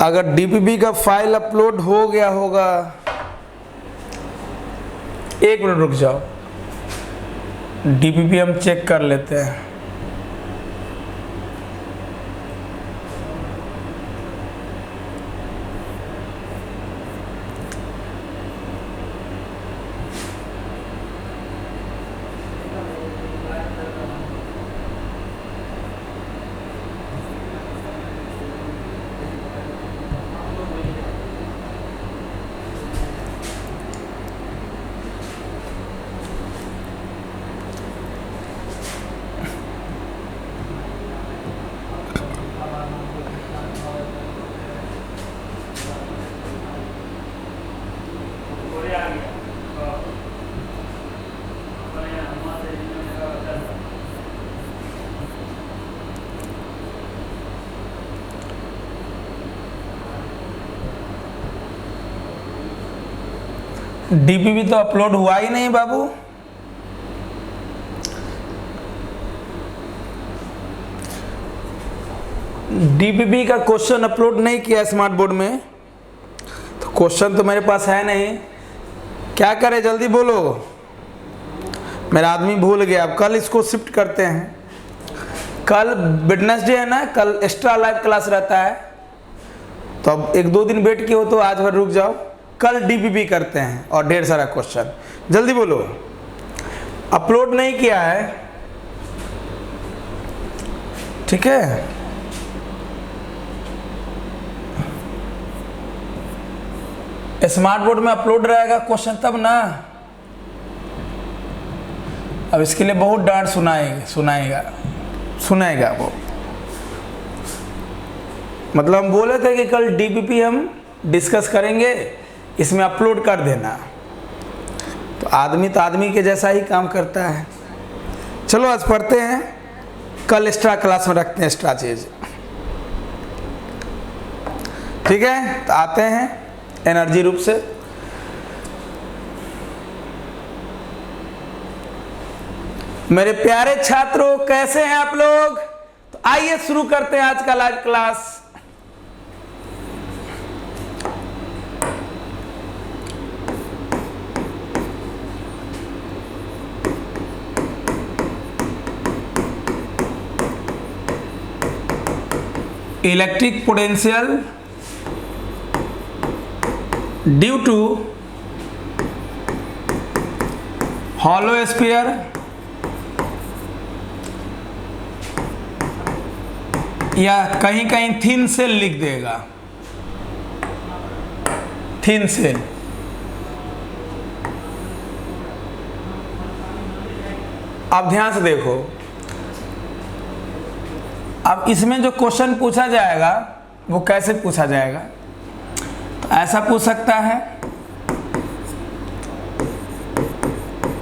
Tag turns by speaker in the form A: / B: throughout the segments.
A: अगर डीपीपी का file upload हो गया होगा, एक मिनट रुक जाओ, डीपीपी हम चेक कर लेते हैं। डीपीपी तो अपलोड हुआ ही नहीं बाबू। डीपीपी का क्वेश्चन अपलोड नहीं किया स्मार्ट बोर्ड में, तो क्वेश्चन तो मेरे पास है नहीं, क्या करें जल्दी बोलो। मेरा आदमी भूल गया, अब कल इसको शिफ्ट करते हैं। कल वेडनेसडे है ना, कल एक्स्ट्रा लाइव क्लास रहता है, तो अब एक दो दिन वेट किए हो तो आज भर रुक जाओ, कल डीपीपी करते हैं और ढेर सारा क्वेश्चन। जल्दी बोलो, अपलोड नहीं किया है, ठीक है। स्मार्ट बोर्ड में अपलोड रहेगा क्वेश्चन तब ना। अब इसके लिए बहुत डांट सुनाएगा वो। मतलब हम बोले थे कि कल डीपीपी हम डिस्कस करेंगे, इसमें अपलोड कर देना, तो आदमी के जैसा ही काम करता है। चलो आज पढ़ते हैं, कल एक्स्ट्रा क्लास में रखते हैं एक्स्ट्रा चीज, ठीक है। तो आते हैं एनर्जी रूप से। मेरे प्यारे छात्रों, कैसे हैं आप लोग? तो आइए शुरू करते हैं आज का live class. Electric potential due to hollow sphere या कहीं कहीं थिन सेल लिख देगा, थिन सेल। अब ध्यान से देखो, अब इसमें जो क्वेश्चन पूछा जाएगा वो कैसे पूछा जाएगा, तो ऐसा पूछ सकता है,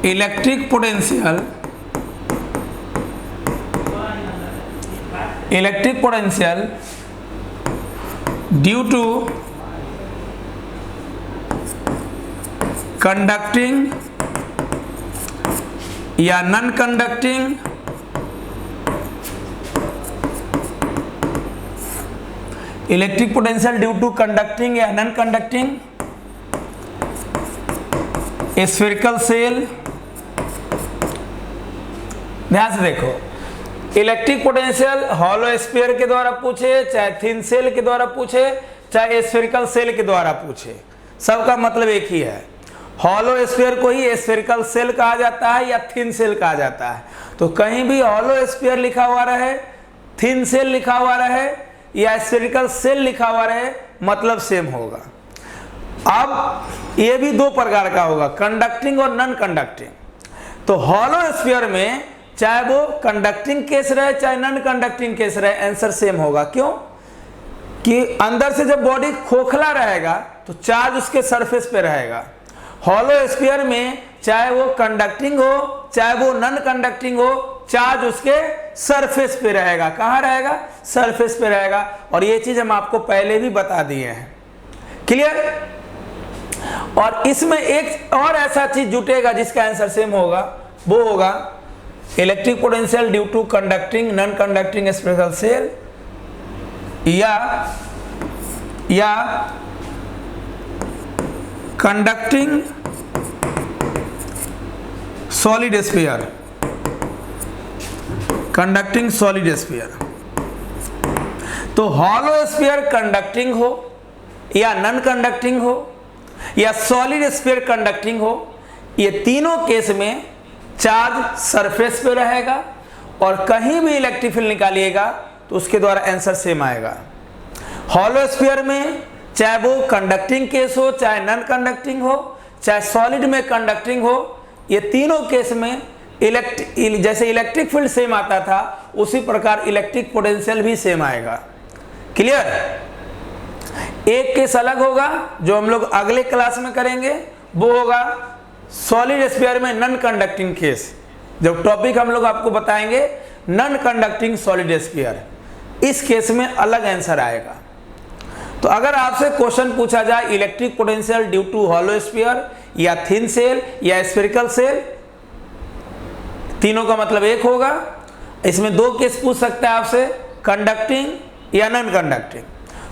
A: electric potential due to conducting या non conducting electric potential due to conducting या नॉन कंडक्टिंग स्फेरिकल सेल। ध्यान से देखो, इलेक्ट्रिक पोटेंशियल हॉलो स्फीयर के द्वारा पूछे, चाहे थिन सेल के द्वारा पूछे, चाहे स्फेरिकल सेल के द्वारा पूछे, सबका मतलब एक ही है। हॉलो स्फीयर को ही स्फेरिकल सेल कहा जाता है या थिन सेल कहा जाता है। तो कहीं भी हॉलो स्फीयर लिखा हुआ रहे, थिन सेल लिखा हुआ रहे या स्फेरिकल सेल लिखा हुआ रहे, मतलब सेम होगा। अब ये भी दो प्रकार का होगा, कंडक्टिंग और नॉन कंडक्टिंग। तो हॉलो स्फीयर में चाहे वो कंडक्टिंग केस रहे चाहे नॉन कंडक्टिंग केस रहे, आंसर सेम होगा। क्यों? कि अंदर से जब बॉडी खोखला रहेगा तो चार्ज उसके सरफेस पे रहेगा। हॉलो स्फीयर में चाहे वो कंडक्टिंग हो चाहे वो नॉन कंडक्टिंग हो, चार्ज उसके सरफेस पे रहेगा। कहाँ रहेगा? सरफेस पे रहेगा। और ये चीज हम आपको पहले भी बता दिए हैं। क्लियर? और इसमें एक और ऐसा चीज जुटेगा जिसका आंसर सेम होगा, वो होगा electric potential due to conducting non conducting spherical shell या या conducting solid sphere, conducting solid sphere. तो हॉलो स्फीयर कंडक्टिंग हो या नॉन कंडक्टिंग हो या सॉलिड स्फीयर कंडक्टिंग हो, ये तीनों केस में चार्ज सरफेस पे रहेगा और कहीं भी इलेक्ट्रिक फील्ड निकालिएगा तो उसके द्वारा आंसर सेम आएगा। हॉलो स्फीयर में चाहे वो कंडक्टिंग केस हो, चाहे नॉन कंडक्टिंग हो, चाहे सॉलिड में कंडक्टिंग हो, ये तीनों केस में जैसे इलेक्ट्रिक फील्ड सेम आता था उसी प्रकार इलेक्ट्रिक पोटेंशियल भी सेम आएगा। क्लियर? एक केस अलग होगा जो हम लोग अगले क्लास में करेंगे, वो होगा सॉलिड स्फीयर में नॉन कंडक्टिंग केस। जब टॉपिक हम लोग आपको बताएंगे नॉन कंडक्टिंग सॉलिड स्फीयर, इस केस में अलग आंसर आएगा। तो अगर आपसे क्वेश्चन पूछा जाए electric potential due to hollow sphere या थिन सेल या स्फेरिकल सेल, तीनों का मतलब एक होगा। इसमें दो केस पूछ सकता है आपसे, कंडक्टिंग या नॉन कंडक्टिंग।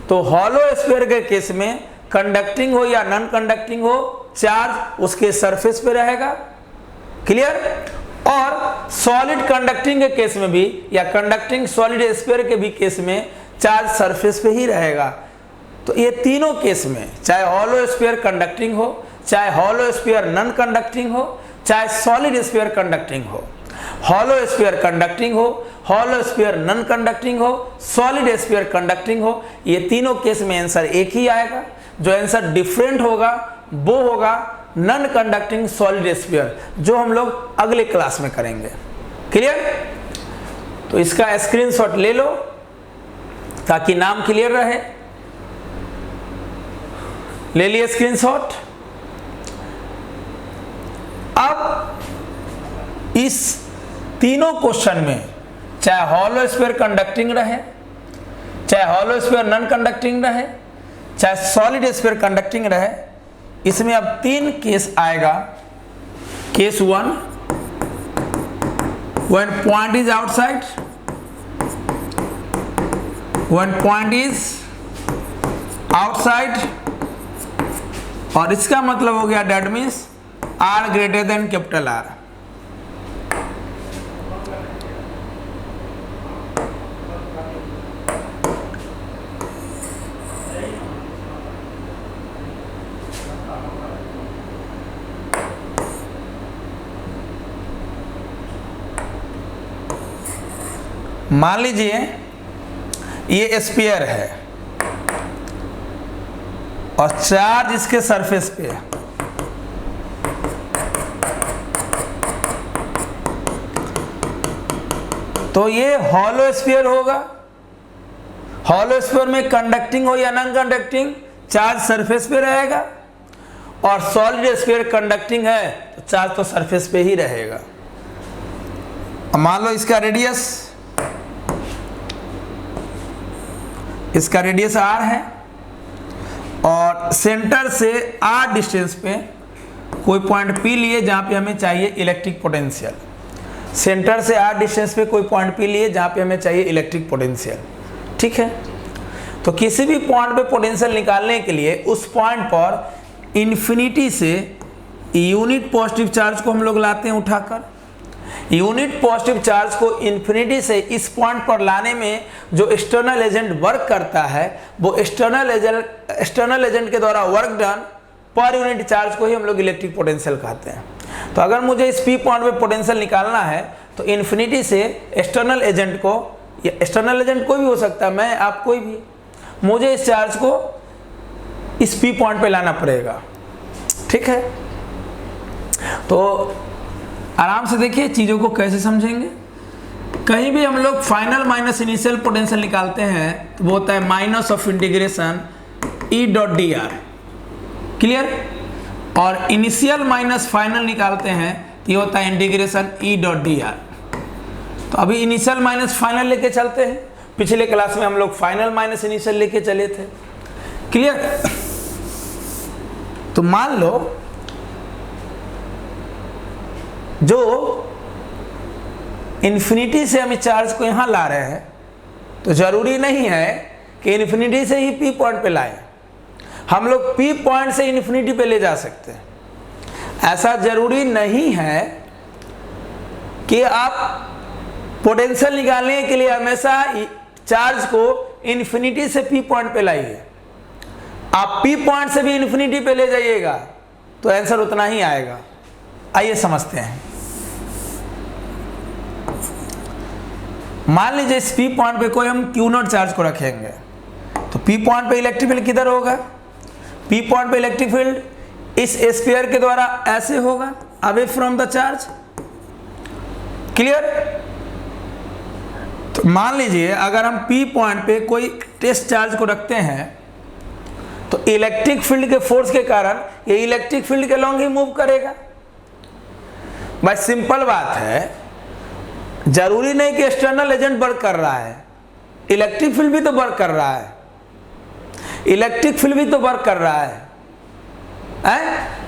A: तो हॉलो स्फीयर के केस में कंडक्टिंग हो या नॉन कंडक्टिंग हो, चार्ज उसके सरफेस पे रहेगा। क्लियर? और सॉलिड कंडक्टिंग के केस में भी या कंडक्टिंग सॉलिड स्फीयर के भी केस में चार्ज सरफेस पे ही रहेगा। तो ये तीनों केस में चाहे हॉलो स्फीयर कंडक्टिंग हो, चाहे हॉलो स्फीयर नॉन कंडक्टिंग हो, चाहे सॉलिड स्फीयर कंडक्टिंग हो, हॉलो स्फीयर कंडक्टिंग हो, हॉलो स्फीयर नॉन कंडक्टिंग हो, सॉलिड स्फीयर कंडक्टिंग हो, ये तीनों केस में आंसर एक ही आएगा। जो आंसर डिफरेंट होगा वो होगा नॉन कंडक्टिंग सॉलिड स्फीयर, जो हम लोग अगले क्लास में करेंगे। क्लियर? तो इसका स्क्रीनशॉट ले लो ताकि नाम क्लियर रहे। ले लिए स्क्रीनशॉट। अब इस तीनों क्वेश्चन में चाहे हॉलो स्फीयर कंडक्टिंग रहे, चाहे हॉलो स्फीयर नॉन कंडक्टिंग रहे, चाहे सॉलिड स्फीयर कंडक्टिंग रहे, इसमें अब तीन केस आएगा। Case 1, when point is outside, when point is outside, और इसका मतलब हो गया that means R greater than capital R। मान लीजिए ये स्फीयर है और चार्ज इसके सरफेस पे है। तो ये हॉलो स्फीयर होगा। हॉलो स्फीयर में कंडक्टिंग हो या नॉन कंडक्टिंग, चार्ज सरफेस पे रहेगा। और सॉलिड स्फीयर कंडक्टिंग है तो चार्ज तो सरफेस पे ही रहेगा। मान लो इसका रेडियस R है और सेंटर से R डिस्टेंस पे कोई पॉइंट P लिए जहां पे हमें चाहिए इलेक्ट्रिक पोटेंशियल। सेंटर से R डिस्टेंस पे कोई पॉइंट P लिए जहां पे हमें चाहिए इलेक्ट्रिक पोटेंशियल। ठीक है? तो किसी भी पॉइंट पे पोटेंशियल निकालने के लिए उस पॉइंट पर इन्फिनिटी से यूनिट पॉजिटिव चार्ज को हम लोग लाते हैं उठाकर। यूनिट पॉजिटिव चार्ज को इन्फिनिटी से इस पॉइंट पर लाने में जो एक्सटर्नल एजेंट वर्क करता है वो एक्सटर्नल एजेंट के द्वारा work done per unit charge को ही हम लोग इलेक्ट्रिक पोटेंशियल कहते हैं। तो अगर मुझे इस पी पॉइंट पे पोटेंशियल निकालना है तो इन्फिनिटी से एक्सटर्नल एजेंट को, या एक्सटर्नल एजेंट कोई भी हो सकता है, मैं आप कोई भी, मुझे इस चार्ज को इस पी पॉइंट पे लाना पड़ेगा। ठीक है? तो आराम से देखिए चीज़ों को कैसे समझेंगे। कहीं भी हम लोग फाइनल माइनस इनिशियल पोटेंशियल निकालते हैं तो वो होता है minus of integration E dot D R. Clear? और इनिशियल माइनस फाइनल निकालते हैं तो ये होता है integration E dot D R. तो अभी इनिशियल माइनस फाइनल लेके चलते हैं। पिछले क्लास में हम लोग फाइनल माइनस इनिशियल लेके चले थे। क्लियर? तो मान लो जो इन्फिनिटी से हम चार्ज को यहां ला रहे हैं तो जरूरी नहीं है कि इन्फिनिटी से ही पी पॉइंट पे लाएं। हम लोग P पॉइंट से इन्फिनिटी पे ले जा सकते हैं। ऐसा जरूरी नहीं है कि आप पोटेंशियल निकालने के लिए हमेशा चार्ज को इन्फिनिटी से P पॉइंट पे लाइए। आप P पॉइंट से भी इन्फिनिटी पे ले जाइएगा तो आंसर उतना ही आएगा। आइए समझते हैं। मान लीजिए इस P पॉइंट पे कोई हम Q0 चार्ज को रखेंगे तो P पॉइंट पे इलेक्ट्रिक फील्ड किधर होगा? P पॉइंट पे इलेक्ट्रिक फील्ड इस स्फीयर के द्वारा ऐसे होगा, away from the charge. Clear? तो मान लीजिए अगर हम P पॉइंट पे कोई टेस्ट चार्ज को रखते हैं तो इलेक्ट्रिक फील्ड के फोर्स के कारण ये इलेक्ट्रिक फील्ड के लॉन्ग ही मूव करेगा। भाई सिंपल बात है, जरूरी नहीं कि एक्सटर्नल एजेंट वर्क कर रहा है, इलेक्ट्रिक फील्ड भी तो वर्क कर रहा है, इलेक्ट्रिक फील्ड भी तो वर्क कर रहा है।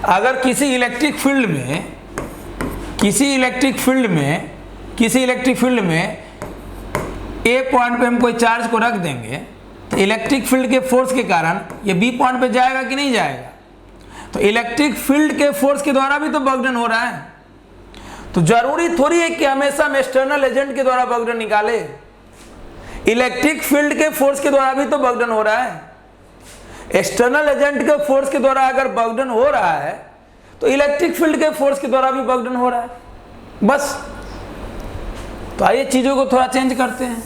A: अगर किसी इलेक्ट्रिक फील्ड में ए पॉइंट पे हम कोई चार्ज को रख देंगे तो इलेक्ट्रिक फील्ड के फोर्स के कारण ये बी पॉइंट पे जाएगा कि नहीं जाएगा? तो इलेक्ट्रिक फील्ड के फोर्स के द्वारा भी तो बर्डन हो रहा है। तो जरूरी थोड़ी है कि हमेशा हम एक्सटर्नल एजेंट के द्वारा बर्डन निकाले, इलेक्ट्रिक फील्ड के फोर्स के द्वारा भी तो बर्डन हो रहा है। एक्सटर्नल एजेंट के फोर्स के द्वारा अगर बर्डन हो रहा है तो इलेक्ट्रिक फील्ड के फोर्स के द्वारा भी बर्डन हो रहा है। बस। तो आइए चीजों को थोड़ा चेंज करते हैं।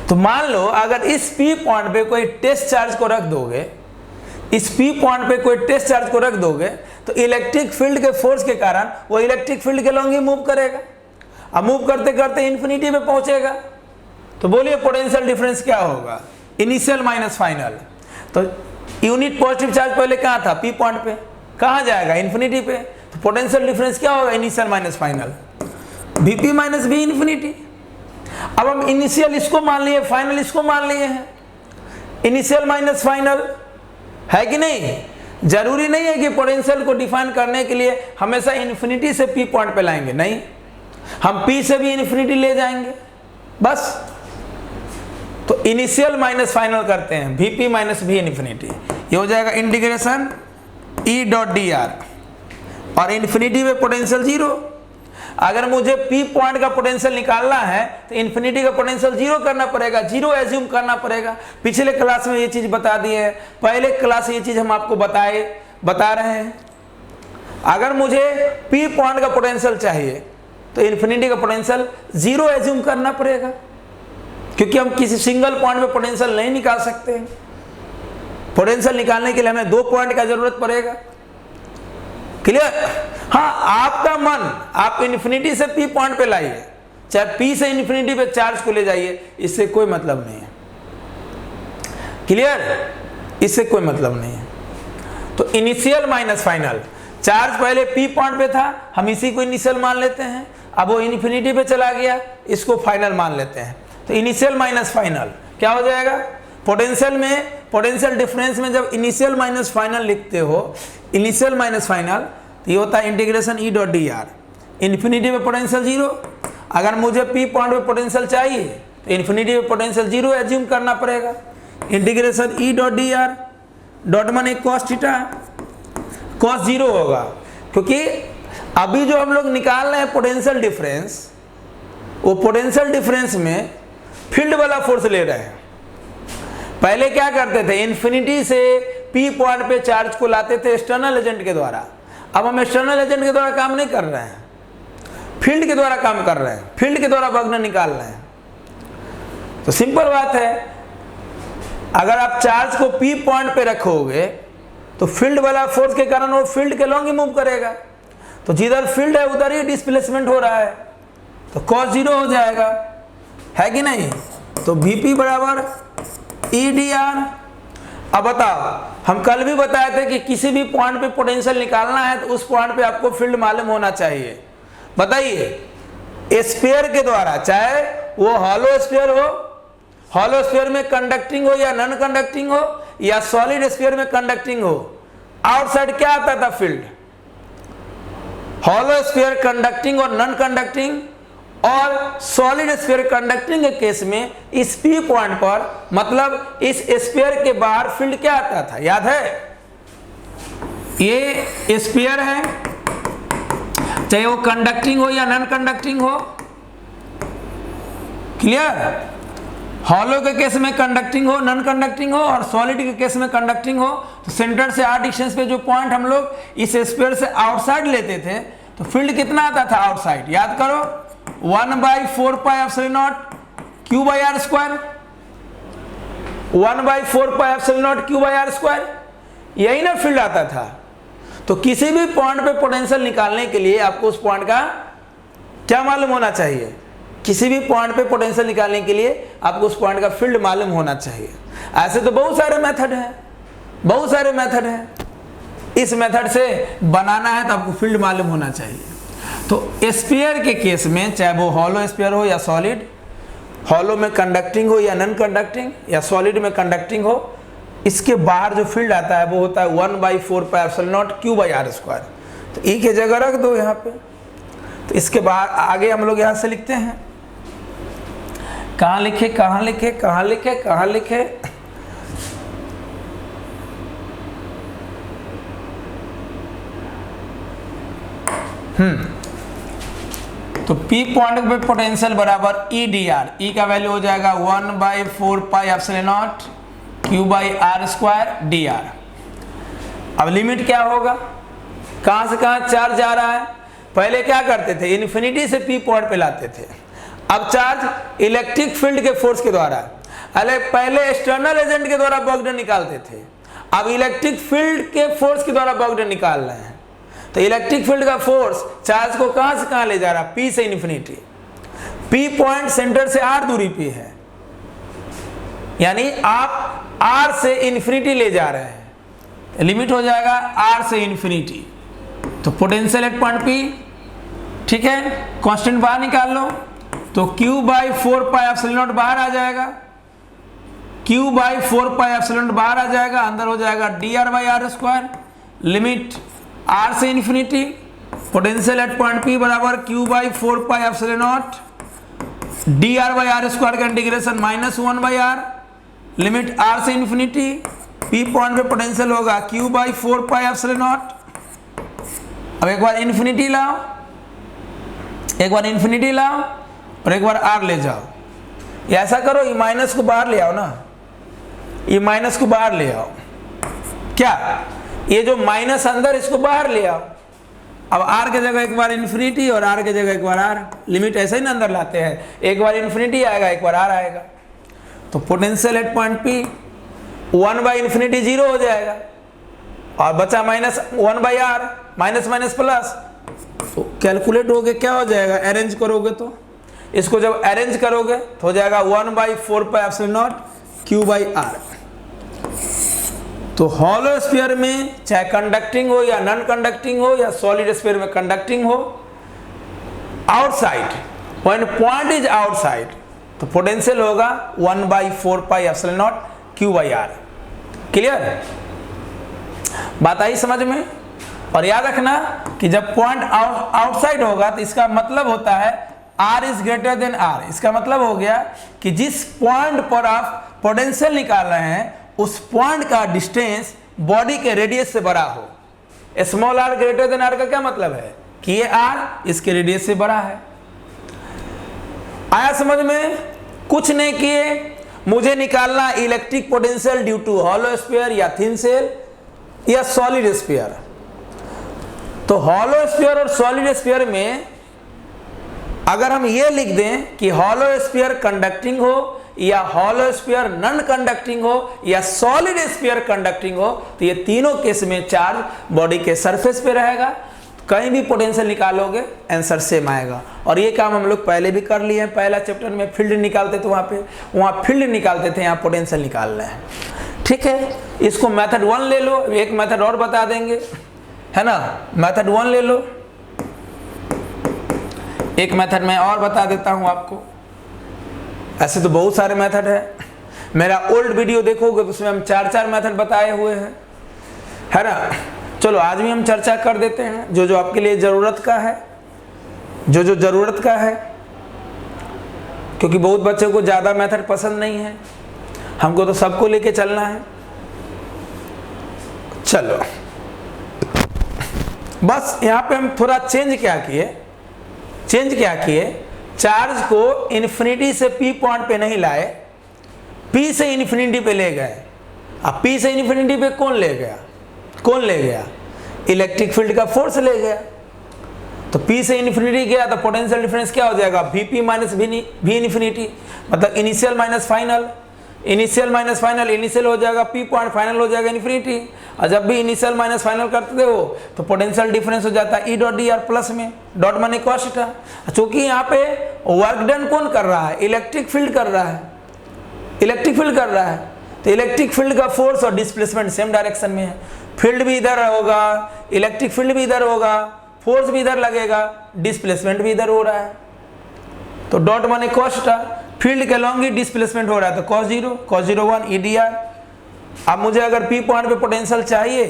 A: तो मान लो अगर इस P पॉइंट पे कोई टेस्ट चार्ज को रख दोगे, इस P पॉइंट पे कोई टेस्ट चार्ज को रख दोगे तो इलेक्ट्रिक फील्ड के फोर्स के कारण वो इलेक्ट्रिक फील्ड के लॉन्ग ही मूव करेगा। अब मूव करते करते इन्फिनिटी पे पहुंचेगा। तो बोलिए पोटेंशियल डिफरेंस क्या होगा? Initial minus final. तो यूनिट पॉजिटिव चार्ज पहले कहाँ था? P पॉइंट पे। कहाँ जाएगा? इन्फिनिटी पे। तो पोटेंशियल डिफरेंस क्या होगा? Initial minus final, Vp minus V infinity. अब हम इनिशियल इसको मान लिए, फाइनल इसको मान लिए हैं। इनिशियल माइनस फाइनल है कि नहीं? जरूरी नहीं है कि पोटेंशियल को डिफाइन करने के लिए हमेशा इन्फिनिटी से P पॉइंट पे लाएंगे, नहीं, हम P से भी इन्फिनिटी ले जाएंगे। बस। तो इनिशियल माइनस फाइनल करते हैं, Vp माइनस V इन्फिनिटी। ये हो जाएगा इंटीग्रेशन E डॉट dr और इन्फिनिटी में पोटेंशियल जीरो। अगर मुझे P पॉइंट का पोटेंशियल निकालना है तो इन्फिनिटी का पोटेंशियल जीरो करना पड़ेगा, जीरो एज्यूम करना पड़ेगा। पिछले क्लास में ये चीज बता दी है, पहले क्लास ये चीज हम आपको बता रहे हैं। अगर मुझे P पॉइंट का पोटेंशियल चाहिए तो इन्फिनिटी का पोटेंशियल जीरो एज्यूम करना पड़ेगा, क्योंकि हम किसी सिंगल पॉइंट में पोटेंशियल नहीं निकाल सकते। पोटेंशियल निकालने के लिए हमें दो पॉइंट का जरूरत पड़ेगा। क्लियर? हाँ, आपका मन, आप इन्फिनिटी से P पॉइंट पे लाइए, चाहे P से इन्फिनिटी पे चार्ज को ले जाइए, इससे कोई मतलब नहीं है। क्लियर? इससे कोई मतलब नहीं है। तो इनिशियल माइनस फाइनल, चार्ज पहले P पॉइंट पे था, हम इसी को इनिशियल मान लेते हैं। अब वो इन्फिनिटी पे चला गया, इसको फाइनल मान लेते हैं। तो इनिशियल माइनस फाइनल क्या हो जाएगा? पोटेंशियल में, पोटेंशियल डिफरेंस में जब इनिशियल माइनस फाइनल लिखते हो, इनिशियल माइनस फाइनल, तो ये होता है integration E dot dr। Infinity में पोटेंशियल जीरो। अगर मुझे P पॉइंट में पोटेंशियल चाहिए तो इन्फिनिटी में पोटेंशियल जीरो एज्यूम करना पड़ेगा। Integration E dot dr, dot माने कॉस थीटा, कॉस जीरो होगा, क्योंकि अभी जो हम लोग निकाल रहे हैं पोटेंशियल डिफरेंस, वो पोटेंशियल डिफरेंस में फील्ड वाला फोर्स ले रहे हैं। पहले क्या करते थे? इन्फिनिटी से P पॉइंट पे चार्ज को लाते थे एक्सटर्नल एजेंट के द्वारा। अब हम एक्सटर्नल एजेंट के द्वारा काम नहीं कर रहे हैं, फील्ड के द्वारा काम कर रहे हैं, फील्ड के द्वारा बर्डन निकाल रहे हैं। तो सिंपल बात है, अगर आप चार्ज को P पॉइंट पे रखोगे तो फील्ड वाला फोर्स के कारण वो फील्ड के लॉन्ग ही मूव करेगा। तो जिधर फील्ड है उधर ही डिस्प्लेसमेंट हो रहा है, तो कॉस जीरो हो जाएगा, है कि नहीं? तो Vp बराबर E dr। अब बताओ, हम कल भी बताए थे कि किसी भी पॉइंट पे पोटेंशियल निकालना है तो उस पॉइंट पे आपको फील्ड मालूम होना चाहिए। बताइए, स्फीयर के द्वारा, चाहे वो हॉलो स्फीयर हो, हॉलो स्फीयर में कंडक्टिंग हो या नॉन कंडक्टिंग हो, या सॉलिड स्फीयर में कंडक्टिंग हो, आउटसाइड क्या आता था? फील्ड। हॉलो स्फीयर कंडक्टिंग और नॉन कंडक्टिंग, और सॉलिड स्फीयर कंडक्टिंग के केस में इस पी पॉइंट पर, मतलब इस स्फीयर के बाहर फील्ड क्या आता था, याद है? ये स्फीयर है, चाहे वो कंडक्टिंग हो या नॉन कंडक्टिंग हो, क्लियर? हॉलो के केस में कंडक्टिंग हो, नॉन कंडक्टिंग हो, और सॉलिड के केस में कंडक्टिंग हो, तो सेंटर से r डिस्टेंस पे जो पॉइंट हम लोग इस स्फीयर से आउटसाइड लेते थे, तो फील्ड कितना आता था आउटसाइड, याद करो, 1/4πε0 q/r², 1/4πε0 q/r², यही ना फील्ड आता था। तो किसी भी पॉइंट पे पोटेंशियल निकालने के लिए आपको उस पॉइंट का क्या मालूम होना चाहिए? किसी भी पॉइंट पे पोटेंशियल निकालने के लिए आपको उस पॉइंट का फील्ड मालूम होना चाहिए। ऐसे तो बहुत सारे मेथड हैं, बहुत सारे मेथड हैं। इस मेथड से बनाना है तो आपको फील्ड मालूम होना चाहिए। तो स्फीयर के केस में, चाहे वो हॉलो स्फीयर हो या सॉलिड, हॉलो में कंडक्टिंग हो या नॉन कंडक्टिंग, या सॉलिड में कंडक्टिंग हो, इसके बाहर जो फील्ड आता है वो होता है 1/4πε0 q/r²। तो ई की जगह रख दो यहाँ पे। तो इसके बाहर आगे हम लोग यहाँ से लिखते हैं, कहाँ लिखे, कहाँ लिखे, कहाँ लिखे, कहाँ लिखे, तो P पॉइंट पे पोटेंशियल बराबर EdR, E का वैल्यू हो जाएगा 1/4πε0 q/r² dr। अब लिमिट क्या होगा, कहां से कहां चार्ज जा रहा है? पहले क्या करते थे, इन्फिनिटी से P पॉइंट पे लाते थे। अब चार्ज इलेक्ट्रिक फील्ड के फोर्स के द्वारा, पहले एक्सटर्नल एजेंट के द्वारा वर्क डन निकालते थे, अब इलेक्ट्रिक फील्ड के फोर्स के द्वारा वर्क डन निकाल रहे हैं। तो इलेक्ट्रिक फील्ड का फोर्स चार्ज को कहां से कहां ले जा रहा है, P से इन्फिनिटी। P पॉइंट सेंटर से r दूरी पे है, यानी आप r से इन्फिनिटी ले जा रहे हैं, लिमिट हो जाएगा r से इन्फिनिटी। तो पोटेंशियल एट पॉइंट P, ठीक है, कांस्टेंट बाहर निकाल लो, तो q/4πε0 बाहर आ जाएगा, q/4πε0 बाहर आ जाएगा, अंदर हो जाएगा dr/r², लिमिट r से infinity, potential at point P बराबर q/4πε0 dr/r² का इंटीग्रेशन -1/r, लिमिट r से इन्फिनिटी, P पॉइंट पे पोटेंशियल होगा q/4πε0। अब एक बार इन्फिनिटी लाओ, एक बार इन्फिनिटी लाओ और एक बार r ले जाओ। ऐसा करो, ये माइनस को बाहर ले आओ ना, ये माइनस को बाहर ले आओ, क्या ये जो माइनस अंदर, इसको बाहर ले आओ। अब r के जगह एक बार इन्फिनिटी और r के जगह एक बार r, लिमिट ऐसे ही ना अंदर लाते हैं, एक बार इन्फिनिटी आएगा, एक बार r आएगा। तो पोटेंशियल एट पॉइंट P 1/∞ 0 हो जाएगा और बचा -1/r, माइनस माइनस प्लस। तो कैलकुलेट होगे क्या हो जाएगा, अरेंज करोगे तो इसको जब अरेंज करोगे तो हो जाएगा 1/4πε0 q/r। तो हॉलो स्फीयर में चाहे कंडक्टिंग हो या नॉन कंडक्टिंग हो, या सॉलिड स्फीयर में कंडक्टिंग हो, outside, when point is outside, तो पोटेंशियल होगा 1/4πε0 q/r। क्लियर, बात आई समझ में? और याद रखना कि जब पॉइंट आउटसाइड होगा तो इसका मतलब होता है r is greater than r। इसका मतलब हो गया कि जिस पॉइंट पर आप पोटेंशियल निकाल रहे हैं उस पॉइंट का डिस्टेंस बॉडी के रेडियस से बड़ा हो। Small r greater than r का क्या मतलब है कि ये r इसके रेडियस से बड़ा है। आया समझ में? कुछ नहीं किए, मुझे निकालना electric potential due to hollow sphere या थिन सेल या सॉलिड स्फीयर। तो हॉलो स्फीयर और सॉलिड स्फीयर में अगर हम ये लिख दें कि हॉलो स्फीयर कंडक्टिंग हो या हॉलो स्फीयर नॉन कंडक्टिंग हो या सॉलिड स्फीयर कंडक्टिंग हो, तो ये तीनों केस में चार्ज बॉडी के सरफेस पे रहेगा। कहीं भी पोटेंशियल निकालोगे आंसर सेम आएगा। और ये काम हम लोग पहले भी कर लिए हैं, पहला चैप्टर में फील्ड निकालते थे, वहाँ फील्ड निकालते थे, यहाँ पोटेंशियल निकाल रहे हैं। ठीक है, इसको मेथड 1 ले लो, एक मेथड और बता देंगे, है ना। मेथड 1 ले लो, एक मेथड मैं और बता देता हूं आपको। ऐसे तो बहुत सारे मेथड है, मेरा ओल्ड वीडियो देखोगे तो उसमें हम 4 मेथड बताए हुए हैं, है ना। चलो आज भी हम चर्चा कर देते हैं जो जो आपके लिए ज़रूरत का है, जो जो ज़रूरत का है। क्योंकि बहुत बच्चों को ज़्यादा मेथड पसंद नहीं है, हमको तो सबको लेके चलना है। चलो बस यहाँ पे हम थोड़ा चेंज क्या किए, चार्ज को इन्फिनिटी से पी पॉइंट पे नहीं लाए, पी से इन्फिनिटी पे ले गए। अब पी से इन्फिनिटी पे कौन ले गया? इलेक्ट्रिक फील्ड का फोर्स ले गया। तो P से इन्फिनिटी गया तो पोटेंशियल डिफरेंस क्या हो जाएगा? Vp माइनस वी इन्फिनिटी, मतलब इनिशियल माइनस फाइनल, इनिशियल हो जाएगा P पॉइंट, फाइनल हो जाएगा इन्फिनिटी। और जब भी इनिशियल माइनस फाइनल करते हो तो पोटेंशियल डिफरेंस हो जाता है E dot D R plus में, डॉट माने कॉस थीटा। चूंकि यहाँ पे वर्क डन कौन कर रहा है? इलेक्ट्रिक फील्ड कर रहा है, तो इलेक्ट्रिक फील्ड का फोर्स और डिस्प्लेसमेंट सेम डायरेक्शन में है। फील्ड भी इधर होगा, इलेक्ट्रिक फील्ड भी इधर होगा, फोर्स भी इधर लगेगा, डिस्प्लेसमेंट भी इधर हो रहा है। तो डॉट माने कॉस थीटा, फील्ड के लॉन्ग ही डिस्प्लेसमेंट हो रहा है तो cos 0 1 ई डी आर। अब मुझे अगर P पॉइंट पे पोटेंशियल चाहिए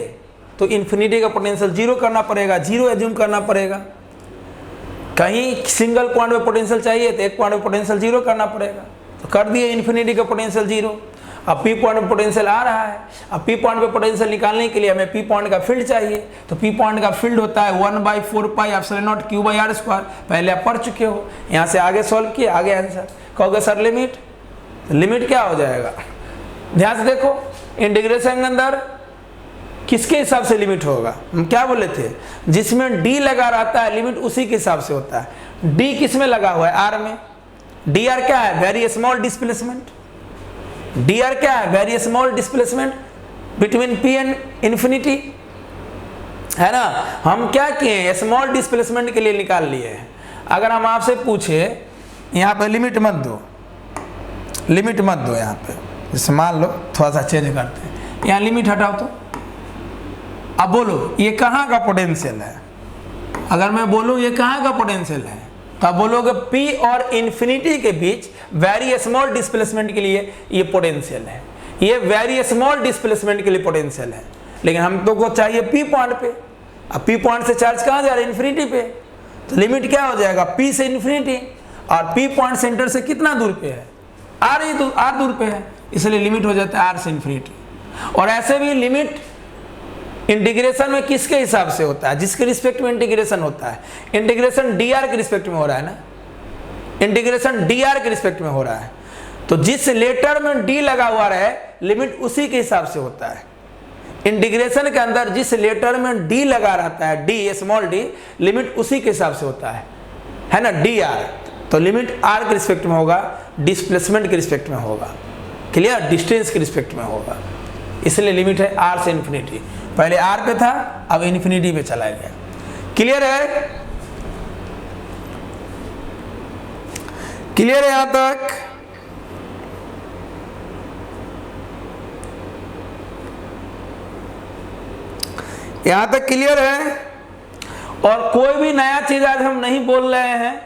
A: तो इन्फिनिटी का पोटेंशियल 0 करना पड़ेगा, 0 एज्यूम करना पड़ेगा। कहीं सिंगल पॉइंट पे पोटेंशियल चाहिए तो एक पॉइंट पे पोटेंशियल 0 करना पड़ेगा, तो कर दिए इन्फिनिटी का पोटेंशियल 0। अब P पॉइंट पे पोटेंशियल आ रहा है, अब P पॉइंट पे पोटेंशियल निकालने के लिए हमें P पॉइंट का फील्ड चाहिए। तो P पॉइंट का फील्ड होता है 1/4 pi epsilon naught q by r square. पहले आप पढ़ चुके हो, यहाँ से आगे सॉल्व किए, आगे आंसर। कहोगे सर लिमिट क्या हो जाएगा? ध्यान से देखो, इंटीग्रेशन के अंदर किसके हिसाब से लिमिट होगा? हम क्या बोले थे? जिसमें d लगा रहता है लिमिट उसी के हिसाब से होता है। d किस में लगा हुआ है? r में। dr क्या है? Very small displacement. dr क्या है? Very small displacement between p and infinity, है ना। हम क्या किए? स्मॉल डिस्प्लेसमेंट के लिए निकाल लिए हैं। अगर हम आपसे पूछे, यहाँ पे लिमिट मत दो यहाँ पे, जैसे मान लो थोड़ा सा चेंज करते हैं, यहाँ लिमिट हटाओ तो अब बोलो ये कहाँ का पोटेंशियल है? अगर मैं बोलूँ ये कहाँ का पोटेंशियल है तो आप बोलोगे P और इन्फिनिटी के बीच वेरी स्मॉल डिस्प्लेसमेंट के लिए ये पोटेंशियल है, ये वेरी स्मॉल डिस्प्लेसमेंट के लिए पोटेंशियल है। लेकिन हम तो को चाहिए P पॉइंट पे। अब P पॉइंट से चार्ज कहाँ जा रहा है? इन्फिनिटी पे। तो लिमिट क्या हो जाएगा? P से इन्फिनिटी, और P पॉइंट सेंटर से कितना दूर पे है? R दूर पे है, इसलिए लिमिट हो जाता है R से इन्फिनिटी। और ऐसे भी लिमिट इंटीग्रेशन में किसके हिसाब से होता है? जिसके रिस्पेक्ट में इंटीग्रेशन होता है। इंटीग्रेशन dr के रिस्पेक्ट में हो रहा है ना, इंटीग्रेशन dr के रिस्पेक्ट में हो रहा है, तो जिस लेटर में d लगा हुआ रहे लिमिट उसी के हिसाब से होता है। इंटीग्रेशन के अंदर जिस लेटर में d लगा रहता है, d स्मॉल d, लिमिट उसी के हिसाब से होता है ना, dr। तो लिमिट r के रिस्पेक्ट में होगा, डिस्प्लेसमेंट के रिस्पेक्ट में होगा, क्लियर, डिस्टेंस के रिस्पेक्ट में होगा। इसलिए लिमिट है r से इन्फिनिटी। पहले r पे था, अब इन्फिनिटी पे चला गया। क्लियर है? क्लियर है यहां तक? यहां तक क्लियर है? और कोई भी नया चीज आज हम नहीं बोल रहे हैं,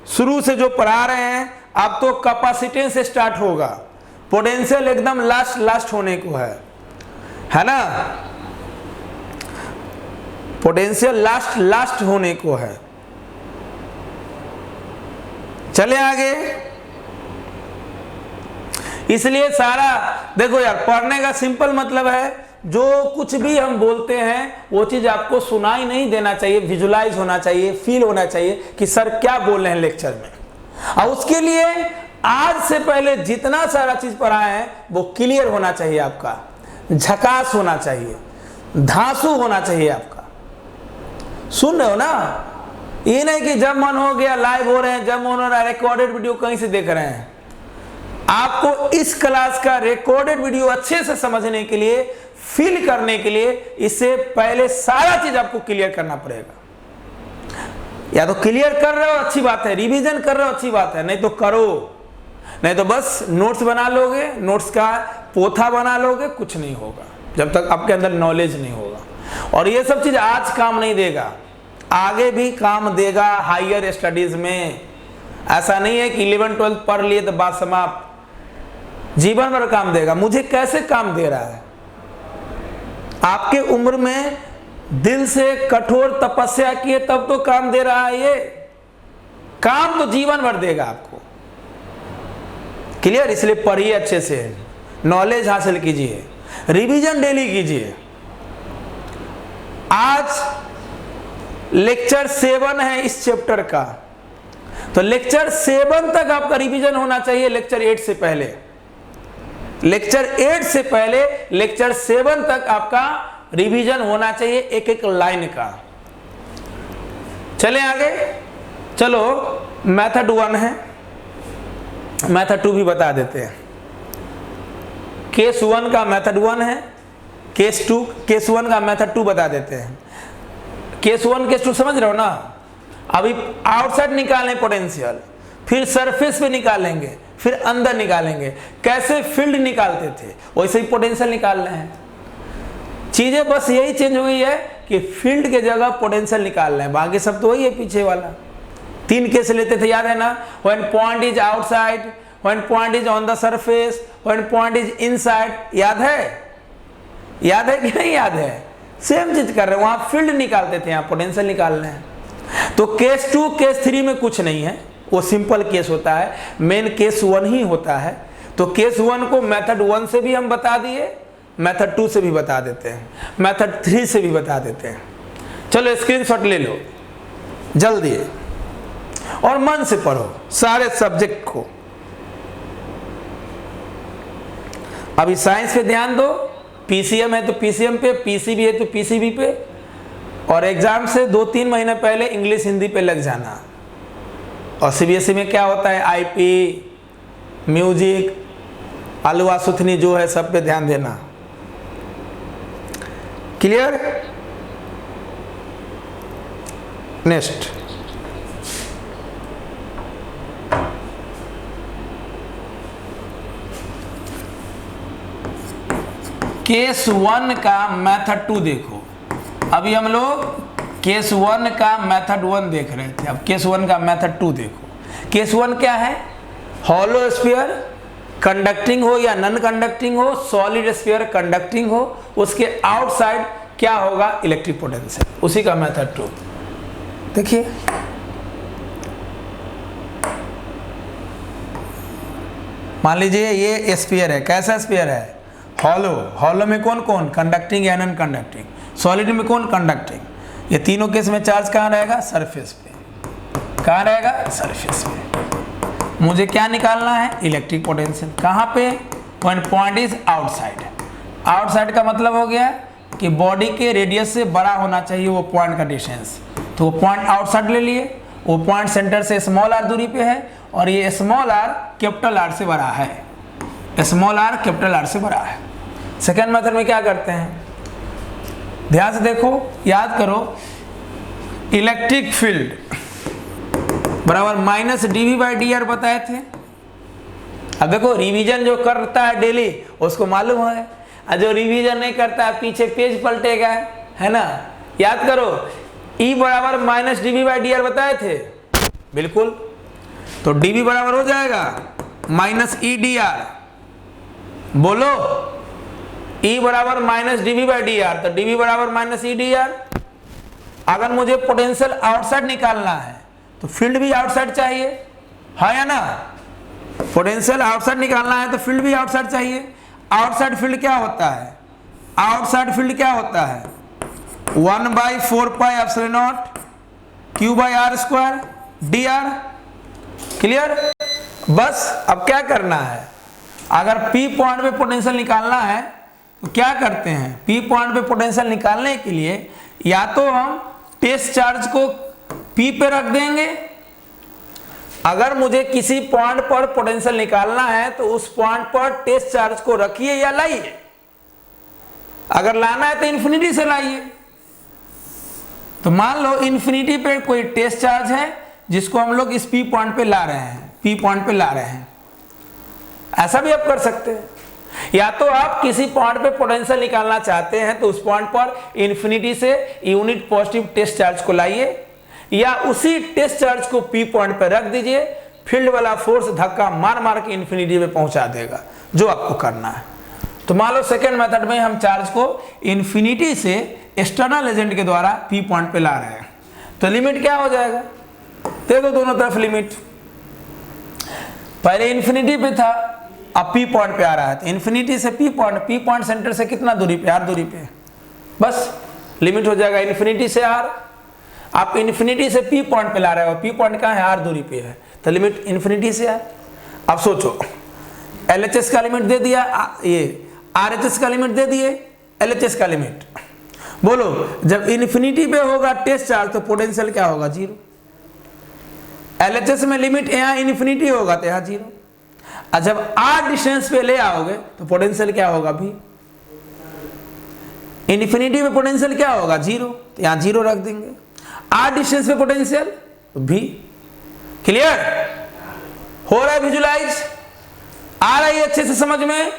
A: शुरू से जो पढ़ा रहे हैं। अब तो कैपेसिटेंस से स्टार्ट होगा, पोटेंशियल एकदम लास्ट होने को है ना, पोटेंशियल लास्ट होने को है। चले आगे। इसलिए सारा देखो यार, पढ़ने का सिंपल मतलब है जो कुछ भी हम बोलते हैं वो चीज आपको सुनाई नहीं देना चाहिए, विजुलाइज होना चाहिए, फील होना चाहिए कि सर क्या बोल रहे हैं लेक्चर में। और उसके लिए आज से पहले जितना सारा चीज पढ़ाए हैं वो क्लियर होना चाहिए, आपका झकास होना चाहिए, धांसू होना चाहिए आपका। सुन रहे हो ना? ये नहीं कि जब मन हो गया लाइव हो रहे हैं, जब मन हो रहा है रिकॉर्डेड वीडियो कहीं से देख रहे हैं। आपको इस क्लास का रिकॉर्डेड वीडियो अच्छे से समझने के लिए, फील करने के लिए, इससे पहले सारा चीज आपको क्लियर करना पड़ेगा। या तो क्लियर कर रहे हो अच्छी बात है, रिवीजन कर रहे हो अच्छी बात है, नहीं तो करो, नहीं तो बस नोट्स बना लोगे, नोट्स का पोथा बना लोगे, कुछ नहीं होगा जब तक आपके अंदर नॉलेज नहीं होगा। और ये सब चीज आज काम नहीं देगा, आगे भी काम देगा हायर स्टडीज में। ऐसा नहीं है कि 11-12 पढ़ लिए तो बात समाप्त, जीवन भर काम देगा। मुझे कैसे काम दे रहा है? आपके उम्र में दिल से कठोर तपस्या किए तब तो काम दे रहा है। ये काम तो जीवन भर देगा आपको, क्लियर? इसलिए पढ़िए अच्छे से, नॉलेज हासिल कीजिए, रिवीजन डेली कीजिए। आज लेक्चर 7 है इस चैप्टर का, तो लेक्चर 7 तक आपका रिवीजन होना चाहिए लेक्चर 8 से पहले। लेक्चर 8 से पहले लेक्चर 7 तक आपका रिवीजन होना चाहिए एक एक लाइन का। चलें आगे, चलो मेथड 1 है, मेथड 2 भी बता देते हैं। केस 1 का मेथड 1 है, केस 1 का मेथड 2 बता देते हैं। केस 1 केस 2 समझ रहे हो ना? अभी आउटसाइड निकालें पोटेंशियल, फिर सरफेस पे निकालेंगे, फिर अंदर निकालेंगे। कैसे फील्ड निकालते थे वैसे ही पोटेंशियल निकाल रहे हैं। चीजें बस यही चेंज हुई है कि फील्ड के जगह पोटेंशियल निकाल रहे हैं, बाकी सब तो वही है पीछे वाला। 3 केस लेते थे, याद है ना? When point is outside, when point is on the surface, when point is inside. याद है? याद है कि नहीं याद है? सेम चीज कर रहे हैं, वहां फील्ड निकालते थे, यहाँ पोटेंशियल निकाल रहे हैं। तो केस 2 केस 3 में कुछ नहीं है, वो सिंपल केस होता है, मेन केस 1 ही होता है। तो केस 1 को मेथड 1 से भी हम बता दिए, मेथड 2 से भी बता देते हैं, मेथड 3 से भी बता देते हैं। चलो स्क्रीनशॉट ले लो जल्दी और मन से पढ़ो सारे सब्जेक्ट को। अभी साइंस पे ध्यान दो, पीसीएम है तो पीसीएम पे, पीसीबी है तो पीसीबी पे, और एग्जाम से 2-3 महीने पहले इंग्लिश हिंदी पे लग जाना। और सीबीएसई में क्या होता है, आईपी, म्यूजिक, अलवा सुथनी जो है सब पे ध्यान देना। क्लियर? नेक्स्ट, केस 1 का मेथड 2 देखो। अभी हम लोग केस 1 का मेथड 1 देख रहे थे, अब केस 1 का मेथड 2 देखो। केस 1 क्या है? हॉलो स्फीयर कंडक्टिंग हो या नॉन कंडक्टिंग हो, सॉलिड स्फीयर कंडक्टिंग हो, उसके आउटसाइड क्या होगा? Electric potential. उसी का मेथड 2 देखिए। मान लीजिए ये स्फीयर है, कैसा स्फीयर है? हॉलो। हॉलो में कौन कौन? कंडक्टिंग या नॉन कंडक्टिंग। सॉलिड में कौन? कंडक्टिंग। ये तीनों केस में चार्ज कहाँ रहेगा? सरफेस पे। कहाँ रहेगा? सरफेस पे। मुझे क्या निकालना है? Electric potential. कहाँ पे? When point is outside. Outside का मतलब हो गया कि बॉडी के रेडियस से बड़ा होना चाहिए वो पॉइंट का डिस्टेंस। तो वो पॉइंट आउटसाइड ले लिए, वो पॉइंट सेंटर से स्मॉल आर दूरी पे है, और ये स्मॉल आर कैपिटल आर से बड़ा है। स्मॉल आर कैपिटल आर से बड़ा है। सेकेंड मेथड में क्या करते हैं? ध्यान से देखो, याद करो, इलेक्ट्रिक फील्ड बराबर माइनस dV/dr बताए थे। अब देखो रिवीजन जो करता है डेली उसको मालूम है, और जो रिवीजन नहीं करता है पीछे पेज पलटेगा, है ना? याद करो, E बराबर माइनस dV/dr बताए थे, बिल्कुल। तो dV बराबर हो जाएगा माइनस E/dr। बोलो, E बराबर माइनस dV/dr, तो dV बराबर माइनस E/dr। अगर मुझे पोटेंशियल आउटसाइड निकालना है तो फील्ड भी आउटसाइड चाहिए, है या ना? पोटेंशियल आउटसाइड निकालना है तो फील्ड भी आउटसाइड चाहिए। आउटसाइड फील्ड क्या होता है? आउटसाइड फील्ड क्या होता है? 1/4πε0 Q/r² dr। क्लियर? बस अब क्या करना है, अगर P पॉइंट पे पोटेंशियल निकालना है तो क्या करते हैं? P पॉइंट पे पोटेंशियल निकालने के लिए या तो हम टेस्ट चार्ज को P पे रख देंगे। अगर मुझे किसी पॉइंट पर पोटेंशियल निकालना है तो उस पॉइंट पर टेस्ट चार्ज को रखिए या लाइए। अगर लाना है तो इन्फिनिटी से लाइए। तो मान लो इन्फिनिटी पे कोई टेस्ट चार्ज है जिसको हम लोग इस P पॉइंट पे ला रहे हैं, P पॉइंट पे ला रहे हैं। ऐसा भी आप कर सकते हैं। या तो आप किसी पॉइंट पे पोटेंशियल निकालना चाहते हैं तो उस पॉइंट पर इन्फिनिटी से यूनिट पॉजिटिव टेस्ट चार्ज को लाइए, या उसी टेस्ट चार्ज को P पॉइंट पर रख दीजिए। फील्ड वाला फोर्स धक्का मार मार के इन्फिनिटी पे पहुंचा देगा, जो आपको करना है। तो मान लो सेकेंड मेथड में हम चार्ज को इन्फिनिटी से एक्सटर्नल एजेंट के द्वारा P पॉइंट पे ला रहे हैं, तो लिमिट क्या हो जाएगा? दे दो दोनों तरफ लिमिट। पहले इन्फिनिटी पे था, अब पी पॉइंट पे आ रहा है, तो इन्फिनिटी से पी पॉइंट सेंटर से कितना दूरी पे, आर दूरी पे, बस लिमिट हो जाएगा इन्फिनिटी से आर। आप इन्फिनिटी से पी पॉइंट पे ला रहे हो, पी पॉइंट कहाँ है, आर दूरी पे है, तो लिमिट इन्फिनिटी से आर। अब सोचो, LHS का लिमिट दे दिया, ये RHS का लिमिट दे दिए, LHS का लिमिट, बोलो जब इन्फिनिटी पे होगा टेस्ट चार्ज तो पोटेंशियल क्या होगा, जीरो। LHS में लिमिट यहाँ इन्फिनिटी होगा तो यहाँ जीरो, और जब R डिस्टेंस पे ले आओगे तो पोटेंशियल क्या होगा, भी। इन्फिनिटी में पोटेंशियल क्या होगा, जीरो, तो यहाँ जीरो रख देंगे। R डिस्टेंस पे पोटेंशियल भी। क्लियर हो रहा है, विजुलाइज आ रही है अच्छे से समझ में।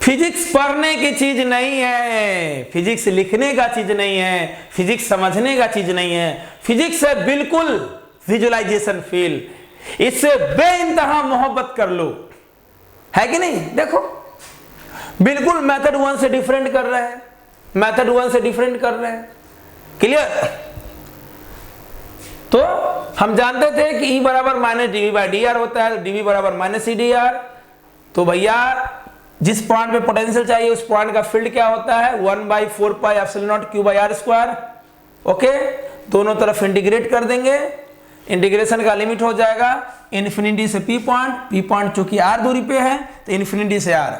A: फिजिक्स पढ़ने की चीज नहीं है, फिजिक्स लिखने का चीज नहीं है, फिजिक्स समझने का चीज नहीं है, फिजिक्स है बिल्कुल विजुलाइजेशन फील। इससे बेइंतहा मोहब्बत कर लो, है कि नहीं। देखो बिल्कुल मेथड 1 से डिफरेंट कर रहे हैं, मेथड 1 से डिफरेंट कर रहे हैं। क्लियर। तो हम जानते थे कि E बराबर minus dV by D R होता है, dV बराबर माइनस सी डी आर। तो भैया जिस पॉइंट पे पोटेंशियल चाहिए उस पॉइंट का फील्ड क्या होता है, 1/4 pi epsilon naught Q by are square. Okay, दोनों तरफ इंटीग्रेट कर देंगे, इंटीग्रेशन का लिमिट हो जाएगा इन्फिनिटी से पी पॉइंट चूंकि आर दूरी पे है तो इन्फिनिटी से आर,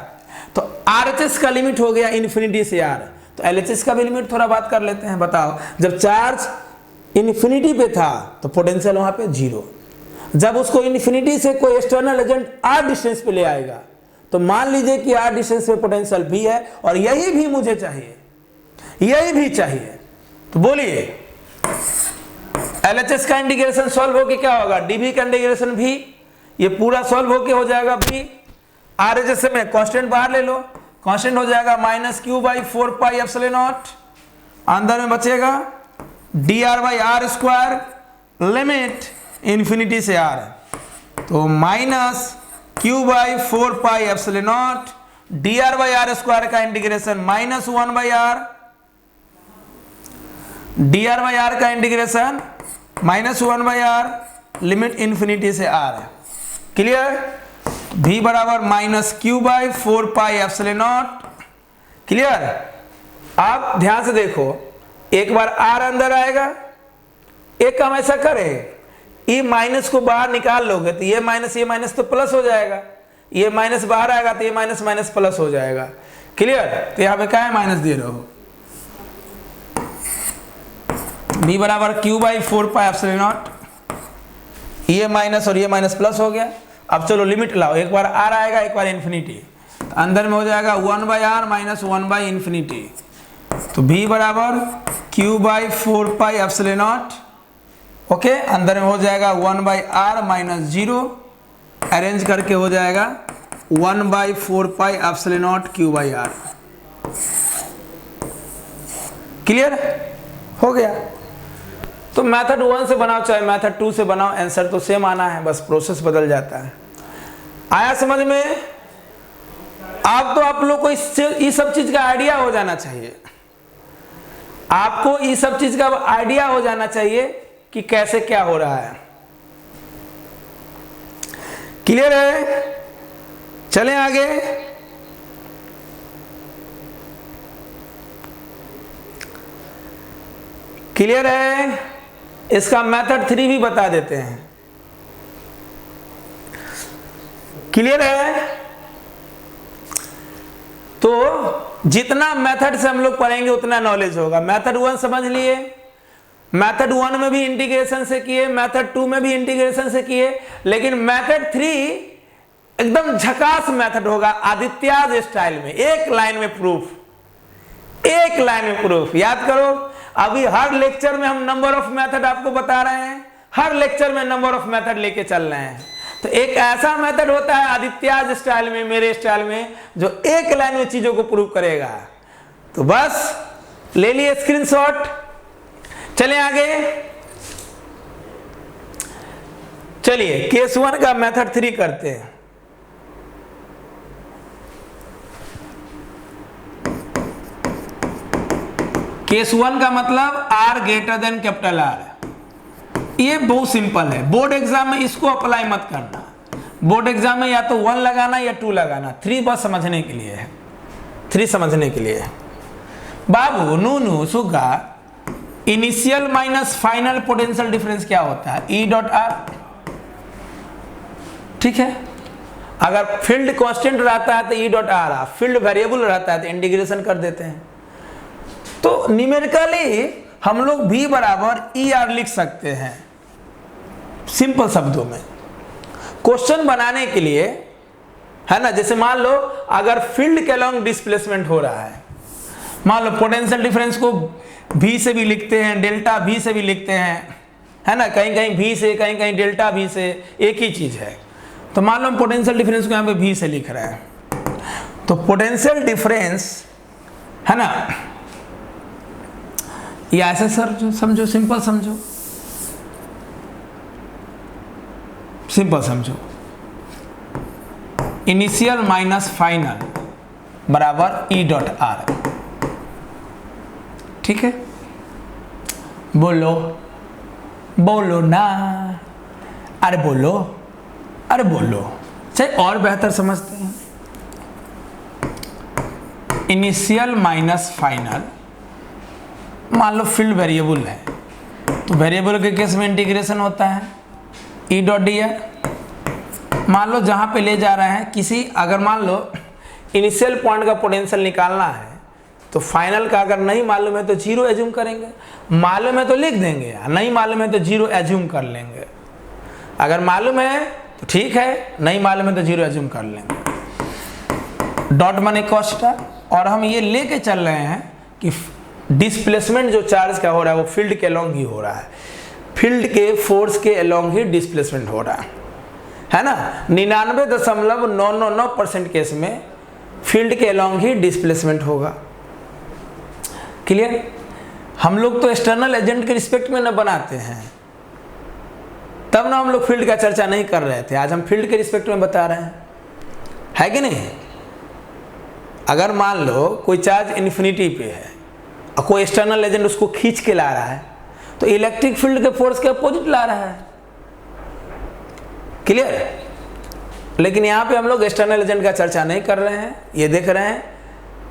A: तो RHS का लिमिट हो गया इन्फिनिटी से आर। तो LHS का भी लिमिट थोड़ा बात कर लेते हैं। बताओ, जब चार्ज इन्फिनिटी पे था तो पोटेंशियल वहां पे जीरो, जब उसको इन्फिनिटी से कोई एक्सटर्नल एजेंट आर डिस्टेंस पे ले आएगा तो मान लीजिए कि आर डिस्टेंस पे पोटेंशियल भी है, और यही भी मुझे चाहिए, यही भी चाहिए। तो बोलिए LHS का इंटीग्रेशन सॉल्व होके क्या होगा, dV का इंटीग्रेशन भी, ये पूरा सॉल्व होके हो जाएगा भी। RHS में कांस्टेंट बाहर ले लो, कांस्टेंट हो जाएगा -Q/4 पाई एप्सिलॉन नॉट, अंदर में बचेगा dr by are square, limit infinity से r, तो -Q/4 pi epsilon not dr by are square का integration -1/r, dr by R का इंटीग्रेशन -1/r, लिमिट इन्फिनिटी से r है। क्लियर। v बराबर -Q/4 pi epsilon not. Clear. आप ध्यान से देखो, एक बार r अंदर आएगा, एक काम ऐसा करें, ये माइनस को बाहर निकाल लोगे तो ये माइनस तो प्लस हो जाएगा, ये माइनस बाहर आएगा तो ये माइनस प्लस हो जाएगा। क्लियर। तो यहाँ पे क्या है, माइनस दे रहे हो, v बराबर Q/4 पाई एप्सिलॉन नॉट, ये माइनस और ये माइनस प्लस हो गया। अब चलो लिमिट लाओ, एक बार r आएगा एक बार इन्फिनिटी, तो अंदर में हो जाएगा 1/r माइनस 1/इन्फिनिटी, तो v बराबर Q/4 pi epsilon not. Okay, अंदर में हो जाएगा 1/r माइनस 0, अरेंज करके हो जाएगा 1/4 pi epsilon not Q/r। Clear हो गया। तो मेथड 1 से बनाओ चाहे मेथड 2 से बनाओ, आंसर तो सेम आना है, बस प्रोसेस बदल जाता है। आया समझ में। अब तो आप लोग को इस सब चीज का आइडिया हो जाना चाहिए, आपको इस सब चीज का आइडिया हो जाना चाहिए कि कैसे क्या हो रहा है। क्लियर है। चलें आगे। क्लियर है। इसका मेथड 3 भी बता देते हैं। क्लियर है। तो जितना मेथड से हम लोग पढ़ेंगे उतना नॉलेज होगा। मेथड 1 समझ लिए, मेथड 1 में भी इंटीग्रेशन से किए, मेथड 2 में भी इंटीग्रेशन से किए, लेकिन मेथड 3 एकदम झकास मेथड होगा, आदित्याज स्टाइल में, एक लाइन में प्रूफ, एक लाइन में प्रूफ। याद करो, अभी हर लेक्चर में हम नंबर ऑफ मेथड आपको बता रहे हैं, हर लेक्चर में नंबर ऑफ मेथड लेके चल रहे हैं। तो एक ऐसा मेथड होता है आदित्याज स्टाइल में, मेरे स्टाइल में, जो एक लाइन में चीजों को प्रूव करेगा। तो बस ले लिए स्क्रीनशॉट। चलें आगे। चलिए केस 1 का मेथड 3 करते हैं। केस 1 का मतलब R greater than capital R। ये बहुत सिंपल है, बोर्ड एग्जाम में इसको अप्लाई मत करना। बोर्ड एग्जाम में या तो 1 लगाना या 2 लगाना, 3 बस समझने के लिए है, 3 समझने के लिए है। बाबू नूनू सुगा, initial minus final potential difference क्या होता है? E dot R. ठीक है, अगर फील्ड कांस्टेंट रहता है तो E dot R, field variable रहता है तो इंटीग्रेशन कर देते हैं। तो न्यूमेरिकली हम लोग भी बराबर ई आर लिख सकते हैं सिंपल शब्दों में। क्वेश्चन बनाने के लिए है ना, जैसे मान लो अगर फील्ड के अलॉन्ग डिस्प्लेसमेंट हो रहा है, मान लो पोटेंशियल डिफरेंस को भी से भी लिखते हैं, डेल्टा भी से भी लिखते हैं, है ना, कहीं कहीं भी से, कहीं कहीं डेल्टा भी से, एक ही चीज है। तो मान लो हम पोटेंशियल डिफरेंस को यहाँ पे भी से लिख रहे हैं, तो पोटेंशियल डिफरेंस है ना, ये ऐसे सर समझो, सिंपल समझो, सिंपल समझो, इनिशियल माइनस फाइनल बराबर ई डॉट आर। ठीक है, बोलो बोलो ना, अरे बोलो, अरे बोलो, चाहे और बेहतर समझते हैं। इनिशियल माइनस फाइनल, मान लो फील्ड वेरिएबल है, तो वेरिएबल के केस में इंटीग्रेशन होता है ई डॉट डी आर। मान लो जहां पे ले जा रहे हैं किसी, अगर मान लो इनिशियल पॉइंट का पोटेंशियल निकालना है तो फाइनल का अगर नहीं मालूम है तो 0 एज्यूम करेंगे, मालूम है तो लिख देंगे, नहीं मालूम है तो 0 एज्यूम कर लेंगे। अगर मालूम है तो ठीक है, नहीं मालूम है तो 0 एज्यूम कर लेंगे। डॉट माने कॉस्ट, और हम ये लेके चल रहे हैं कि डिस्प्लेसमेंट जो चार्ज का हो रहा है वो फील्ड के अलॉन्ग ही हो रहा है, फील्ड के फोर्स के अलॉन्ग ही डिस्प्लेसमेंट हो रहा है ना। 99.999% केस में फील्ड के अलॉन्ग ही डिस्प्लेसमेंट होगा। क्लियर? हम लोग तो एक्सटर्नल एजेंट के रिस्पेक्ट में न बनाते हैं, तब ना हम लोग फील्ड का चर्चा नहीं कर रहे थे, आज हम फील्ड के रिस्पेक्ट में बता रहे हैं, है कि नहीं। अगर मान लो कोई चार्ज इन्फिनिटी पे है और कोई एक्सटर्नल एजेंट उसको खींच के ला रहा है, तो इलेक्ट्रिक फील्ड के फोर्स के अपोजिट ला रहा है। क्लियर? लेकिन यहाँ पे हम लोग एक्सटर्नल एजेंट का चर्चा नहीं कर रहे हैं, ये देख रहे हैं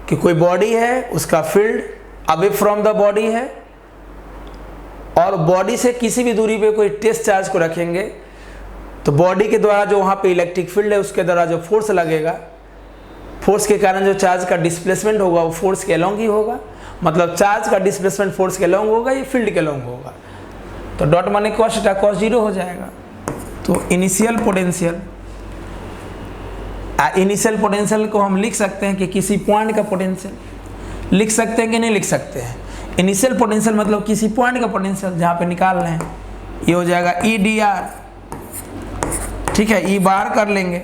A: कि कोई बॉडी है, उसका field away from the body है, और बॉडी से किसी भी दूरी पे कोई टेस्ट चार्ज को रखेंगे तो बॉडी के द्वारा जो वहाँ पे इलेक्ट्रिक फील्ड है उसके द्वारा जो फोर्स लगेगा, फोर्स के कारण जो चार्ज का डिस्प्लेसमेंट होगा वो फोर्स के अलॉन्ग ही होगा। मतलब चार्ज का डिस्प्लेसमेंट फोर्स के अलॉन्ग होगा, ये फील्ड के अलॉन्ग होगा। तो डॉट माने कॉस्ट, कॉस 0 हो जाएगा। तो इनिशियल पोटेंशियल, इनिशियल पोटेंशियल को हम लिख सकते हैं कि किसी पॉइंट का पोटेंशियल, लिख सकते हैं कि नहीं लिख सकते हैं। इनिशियल पोटेंशियल मतलब किसी पॉइंट का पोटेंशियल जहाँ पे निकाल रहे हैं, ये हो जाएगा ई डी आर। ठीक है, ई बार कर लेंगे,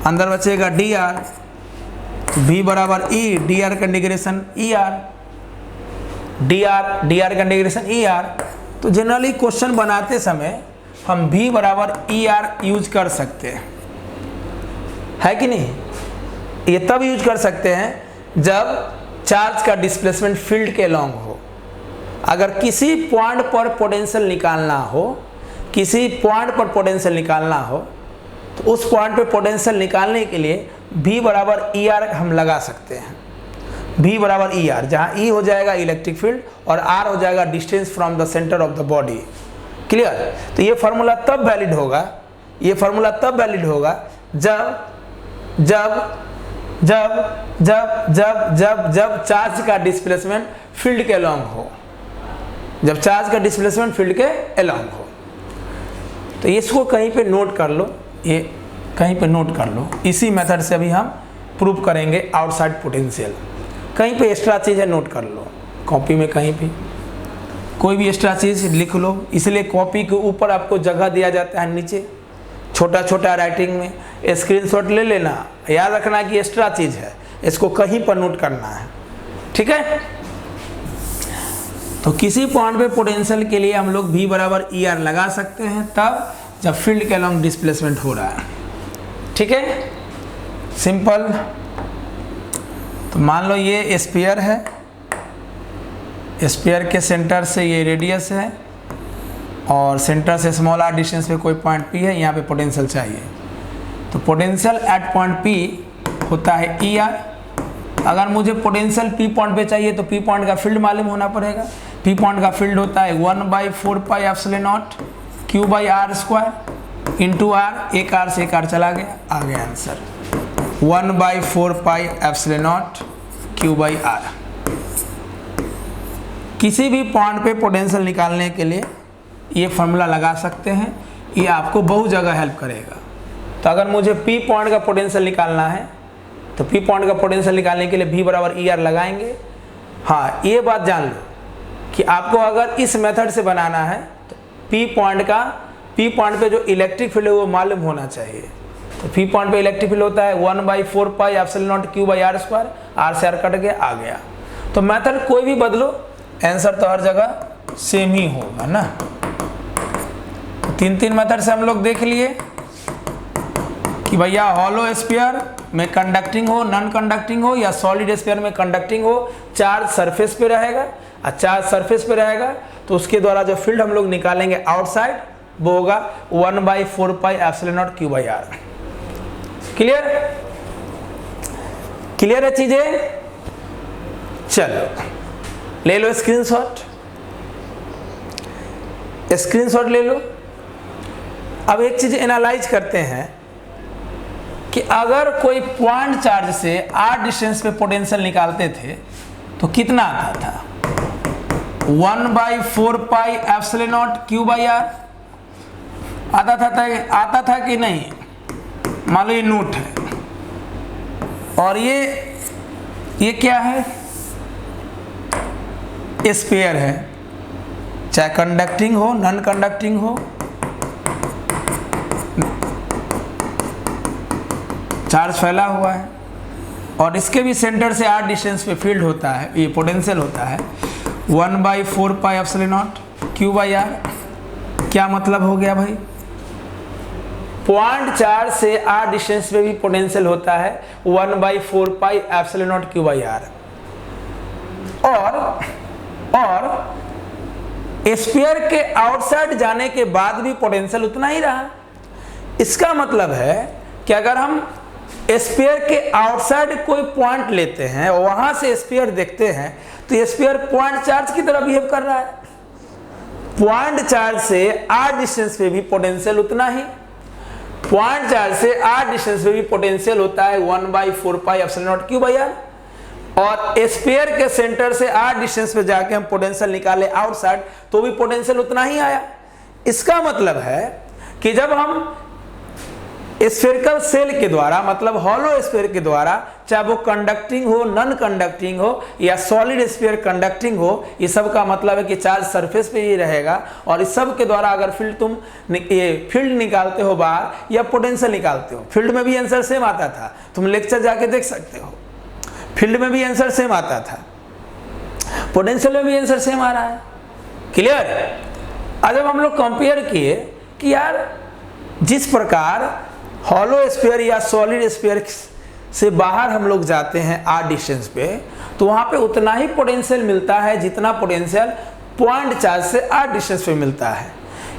A: अंदर बचेगा डी आर, V बराबर ई, डी आर का integration E R, D R का इंटीग्रेशन ई आर। तो जनरली क्वेश्चन बनाते समय हम V बराबर ई आर यूज कर सकते हैं, है कि नहीं। ये तब यूज कर सकते हैं जब चार्ज का डिस्प्लेसमेंट फील्ड के अलॉन्ग हो। अगर किसी पॉइंट पर पोटेंशियल निकालना हो, किसी पॉइंट पर पोटेंशियल निकालना हो, तो उस पॉइंट पे पोटेंशियल निकालने के लिए V बराबर ई आर हम लगा सकते हैं। V बराबर ई आर, जहाँ E हो जाएगा इलेक्ट्रिक फील्ड और R हो जाएगा distance from the centre of the body. Clear? तो ये फार्मूला तब वैलिड होगा, ये फार्मूला तब वैलिड होगा जब जब जब जब जब जब जब चार्ज का डिस्प्लेसमेंट फील्ड के अलॉन्ग हो, जब चार्ज का डिस्प्लेसमेंट फील्ड के अलॉन्ग हो। तो इसको कहीं पे नोट कर लो, ये कहीं पे नोट कर लो। इसी मेथड से अभी हम प्रूव करेंगे आउटसाइड पोटेंशियल। कहीं पे एक्स्ट्रा चीज़ है, नोट कर लो कॉपी में, कहीं पे कोई भी एक्स्ट्रा चीज़ लिख लो। इसलिए कॉपी के ऊपर आपको जगह दिया जाता है, नीचे छोटा छोटा राइटिंग में स्क्रीनशॉट ले लेना, याद रखना कि एक्स्ट्रा चीज़ है, इसको कहीं पर नोट करना है। ठीक है? तो किसी पॉइंट पे पोटेंशियल के लिए हम लोग V बराबर ई आर लगा सकते हैं तब जब फील्ड के अलॉन्ग डिस्प्लेसमेंट हो रहा है। ठीक है, सिंपल। तो मान लो ये स्फीयर है, स्फीयर के सेंटर से ये रेडियस है और सेंटर से स्मॉल आर डिस्टेंस पे कोई पॉइंट P है, यहाँ पे पोटेंशियल चाहिए। तो पोटेंशियल एट पॉइंट P होता है ER। अगर मुझे पोटेंशियल P पॉइंट पे चाहिए तो P पॉइंट का फील्ड मालूम होना पड़ेगा। P पॉइंट का फील्ड होता है 1/4πε0 Q/r² इंटू R। एक R से एक R चला गया, आ गया आंसर 1/4πε0 Q/r। किसी भी पॉइंट पे पोटेंशियल निकालने के लिए ये फॉर्मूला लगा सकते हैं, ये आपको बहुत जगह हेल्प करेगा। तो अगर मुझे P पॉइंट का पोटेंशियल निकालना है तो P पॉइंट का पोटेंशियल निकालने के लिए V बराबर ER लगाएंगे। हाँ, ये बात जान लो कि आपको अगर इस मेथड से बनाना है तो P पॉइंट पे जो इलेक्ट्रिक फील्ड है वो मालूम होना चाहिए। तो P पॉइंट पे इलेक्ट्रिक फील्ड होता है 1/4πε0 Q/r²। R से R कट गया, आ गया। तो मेथड कोई भी बदलो, आंसर तो हर जगह सेम ही होगा ना। तीन मेथड से हम लोग देख लिए कि भैया हॉलो स्फीयर में कंडक्टिंग हो, नॉन कंडक्टिंग हो, या सॉलिड स्फीयर में कंडक्टिंग हो, चार्ज सरफेस पे रहेगा। और चार्ज सरफेस पे रहेगा तो उसके द्वारा जो फील्ड हम लोग निकालेंगे आउटसाइड वो होगा 1/4πε0 Q/r। क्लियर है चीजें? चलो ले लो स्क्रीनशॉट ले लो। अब एक चीज एनालाइज करते हैं कि अगर कोई पॉइंट चार्ज से r डिस्टेंस पे पोटेंशियल निकालते थे तो कितना आता था? 1/4πε0 Q/r आता था कि नहीं? मान लो ये नोट है और ये क्या है? स्फीयर है, चाहे कंडक्टिंग हो नॉन कंडक्टिंग हो, चार्ज फैला हुआ है और इसके भी सेंटर से r डिस्टेंस पे फील्ड होता है, ये पोटेंशियल होता है 1/4πε0 Q/r। क्या मतलब हो गया भाई? पॉइंट चार्ज से r डिस्टेंस पे भी पोटेंशियल होता है 1/4πε0 Q/r। और स्फीयर के आउटसाइड जाने के बाद भी पोटेंशियल उतना ही रहा। इसका मतलब है कि अगर हम स्फीयर के आउटसाइड कोई पॉइंट लेते हैं और वहां से स्फीयर देखते हैं तो स्फीयर पॉइंट चार्ज की तरह बिहेव कर रहा है। पॉइंट चार्ज से r डिस्टेंस पे भी पोटेंशियल उतना ही। पॉइंट चार्ज से r डिस्टेंस पे भी पोटेंशियल होता है 1/4πε0 Q/r। और स्फीयर के सेंटर से r डिस्टेंस पे जाके हम पोटेंशियल निकाले आउटसाइड तो भी पोटेंशियल उतना ही आया। इसका मतलब है कि जब हम स्फेरिकल सेल के द्वारा, मतलब हॉलो स्फीयर के द्वारा, चाहे वो कंडक्टिंग हो नॉन कंडक्टिंग हो या सॉलिड स्फीयर कंडक्टिंग हो, ये सब का मतलब है कि चार्ज सरफेस पे ही रहेगा। और इस सब के द्वारा अगर फील्ड निकालते हो बाहर या पोटेंशियल निकालते हो, फील्ड में भी आंसर सेम आता था, तुम लेक्चर जाके देख सकते हो। फील्ड में भी आंसर सेम आता था, पोटेंशियल में भी आंसर सेम आ रहा है। क्लियर? आज जब हम लोग कंपेयर किए कि यार जिस प्रकार हॉलो स्फीयर या सॉलिड स्फीयर से बाहर हम लोग जाते हैं r डिस्टेंस पे, तो वहां पे उतना ही पोटेंशियल मिलता है जितना पोटेंशियल पॉइंट चार्ज से r डिस्टेंस पे मिलता है।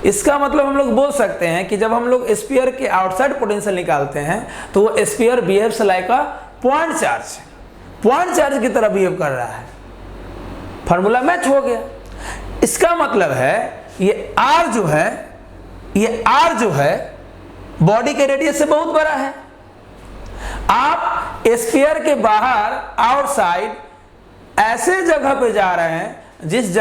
A: इसका मतलब हम लोग बोल सकते हैं कि जब हम लोग स्फीयर के आउटसाइड पोटेंशियल निकालते हैं तो वो sphere behaves like a point charge की तरह बिहेव कर रहा है। फार्मूला मैच हो गया। इसका मतलब है ये r जो है बॉडी के रेडियस से बहुत बड़ा है। आप स्फीयर के बाहर आउटसाइड ऐसे जगह पे जा रहे हैं जिस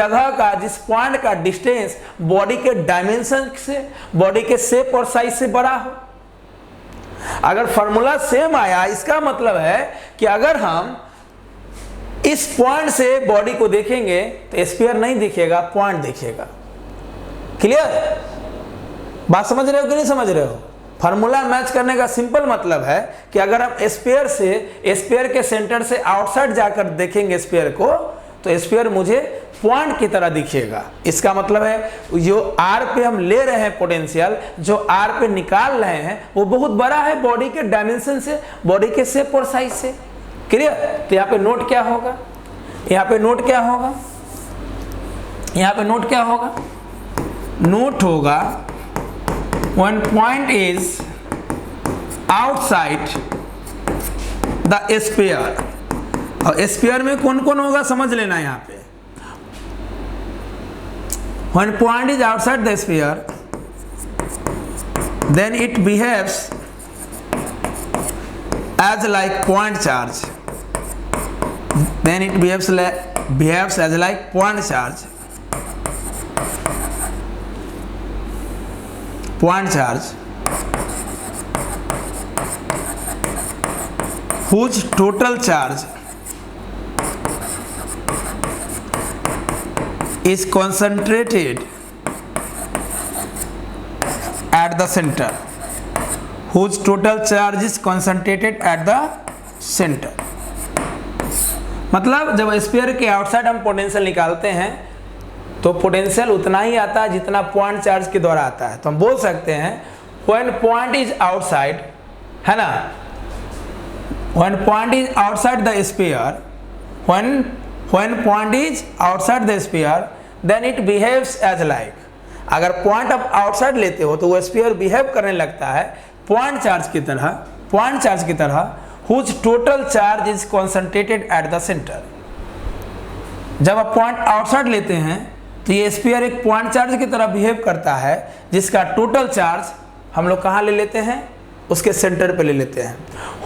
A: पॉइंट का डिस्टेंस बॉडी के डायमेंशन से, बॉडी के शेप और साइज से बड़ा हो। अगर फार्मूला सेम आया, इसका मतलब है कि अगर हम इस पॉइंट से बॉडी को देखेंगे तो स्फीयर नहीं दिखेगा, पॉइंट दिखेगा। क्लियर? बात समझ रहे हो कि नहीं समझ रहे हो? फार्मूला मैच करने का सिंपल मतलब है कि अगर हम स्फीयर के सेंटर से आउटसाइड जाकर देखेंगे स्फीयर को तो स्फीयर मुझे पॉइंट की तरह दिखेगा। इसका मतलब है जो r पे हम ले रहे हैं पोटेंशियल, जो r पे निकाल रहे हैं वो बहुत बड़ा है बॉडी के डायमेंशन से, बॉडी के शेप और साइज से। क्लियर? तो यहाँ पे नोट क्या होगा? यहाँ पे नोट क्या होगा? नोट होगा when point is outside the sphere। और स्फीयर में कौन कौन होगा समझ लेना यहाँ पे। when point is outside the sphere then it behaves as like point charge, then it behaves as like point charge, whose total charge is concentrated at the center, whose total charge is concentrated at the center। मतलब जब sphere के outside हम potential निकालते हैं तो potential उतना ही आता है जितना पॉइंट चार्ज के द्वारा आता है। तो हम बोल सकते हैं when point is outside, है ना, when point is outside the sphere, when point is outside the sphere then it behaves as like। अगर पॉइंट आप आउटसाइड लेते हो तो वो स्फीयर बिहेव करने लगता है पॉइंट चार्ज की तरह, whose total charge is concentrated at the center। जब आप पॉइंट आउटसाइड लेते हैं तो ये स्फीयर एक पॉइंट चार्ज की तरह बिहेव करता है जिसका टोटल चार्ज हम लोग कहाँ ले लेते हैं, उसके सेंटर पे ले लेते हैं।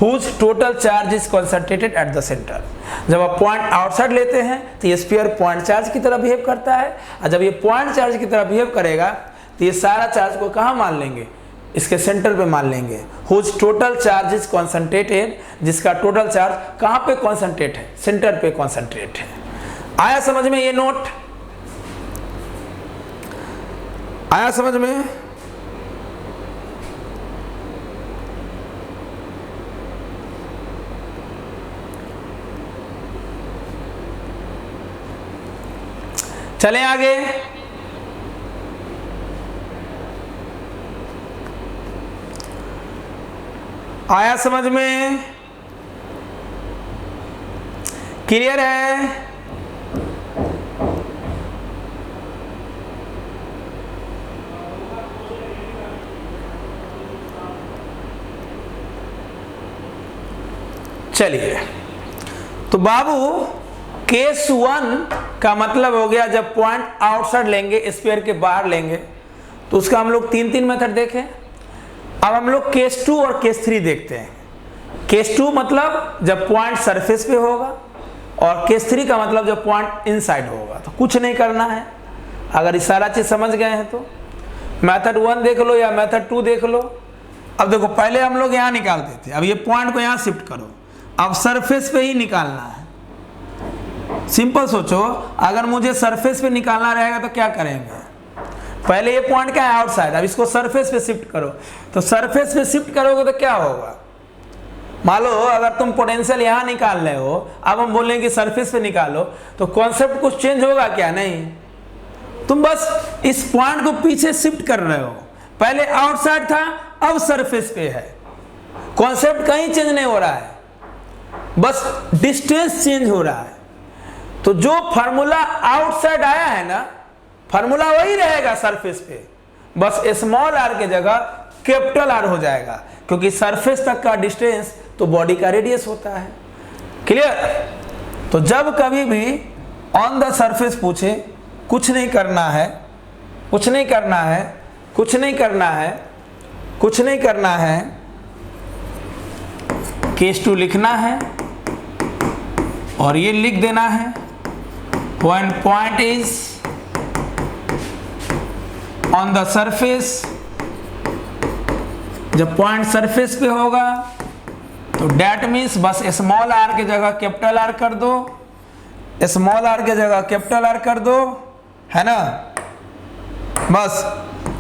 A: whose total charge is concentrated at the center। जब आप पॉइंट आउटसाइड लेते हैं तो ये स्फीयर पॉइंट चार्ज की तरह बिहेव करता है, और जब ये पॉइंट चार्ज की तरह बिहेव करेगा तो ये सारा चार्ज को कहाँ मान लेंगे, इसके सेंटर पे मान लेंगे। whose total charge is concentrated, जिसका टोटल चार्ज कहाँ पे कॉन्सेंट्रेट है, सेंटर पे कॉन्सेंट्रेट है। आया समझ में ये नोट, आया समझ में। चलें आगे। आया समझ में, क्लियर है। चलिए, तो बाबू केस 1 का मतलब हो गया जब पॉइंट आउटसाइड लेंगे, स्फीयर के बाहर लेंगे, तो उसका हम लोग 3 मेथड देखें। अब हम लोग केस 2 और केस 3 देखते हैं। केस 2 मतलब जब पॉइंट सरफेस पे होगा, और केस 3 का मतलब जब पॉइंट इनसाइड होगा। तो कुछ नहीं करना है, अगर ये सारा चीज समझ गए हैं तो मेथड 1 देख लो या मेथड 2 देख लो। अब देखो, पहले हम लोग यहाँ निकालते थे, अब ये पॉइंट को यहाँ शिफ्ट करो, अब सरफेस पे ही निकालना है। सिंपल सोचो, अगर मुझे सरफेस पे निकालना रहेगा तो क्या करेंगे, पहले ये पॉइंट क्या है, आउटसाइड, अब इसको सरफेस पे शिफ्ट करो। तो सरफेस पे शिफ्ट करोगे तो क्या होगा, मान लो अगर तुम पोटेंशियल यहाँ निकाल रहे हो, अब हम बोलेंगे कि सरफेस पे निकालो, तो कॉन्सेप्ट कुछ चेंज होगा क्या, नहीं। तुम बस इस पॉइंट को पीछे शिफ्ट कर रहे हो, पहले आउटसाइड था अब सरफेस पे है, कॉन्सेप्ट कहीं चेंज नहीं हो रहा है, बस डिस्टेंस चेंज हो रहा है। तो जो फार्मूला आउटसाइड आया है ना, फार्मूला वही रहेगा सरफेस पे, बस स्मॉल आर के जगह कैपिटल आर हो जाएगा, क्योंकि सरफेस तक का डिस्टेंस तो बॉडी का रेडियस होता है। क्लियर। तो जब कभी भी ऑन द सरफेस पूछे, कुछ नहीं करना है, कुछ नहीं करना है, कुछ नहीं करना है, कुछ नहीं करना है, केस 2 लिखना है और ये लिख देना है when point is on the surface। जब पॉइंट सरफेस पे होगा तो डेट मीन्स बस स्मॉल आर के जगह कैपिटल आर कर दो, स्मॉल आर के जगह कैपिटल आर कर दो, है ना। बस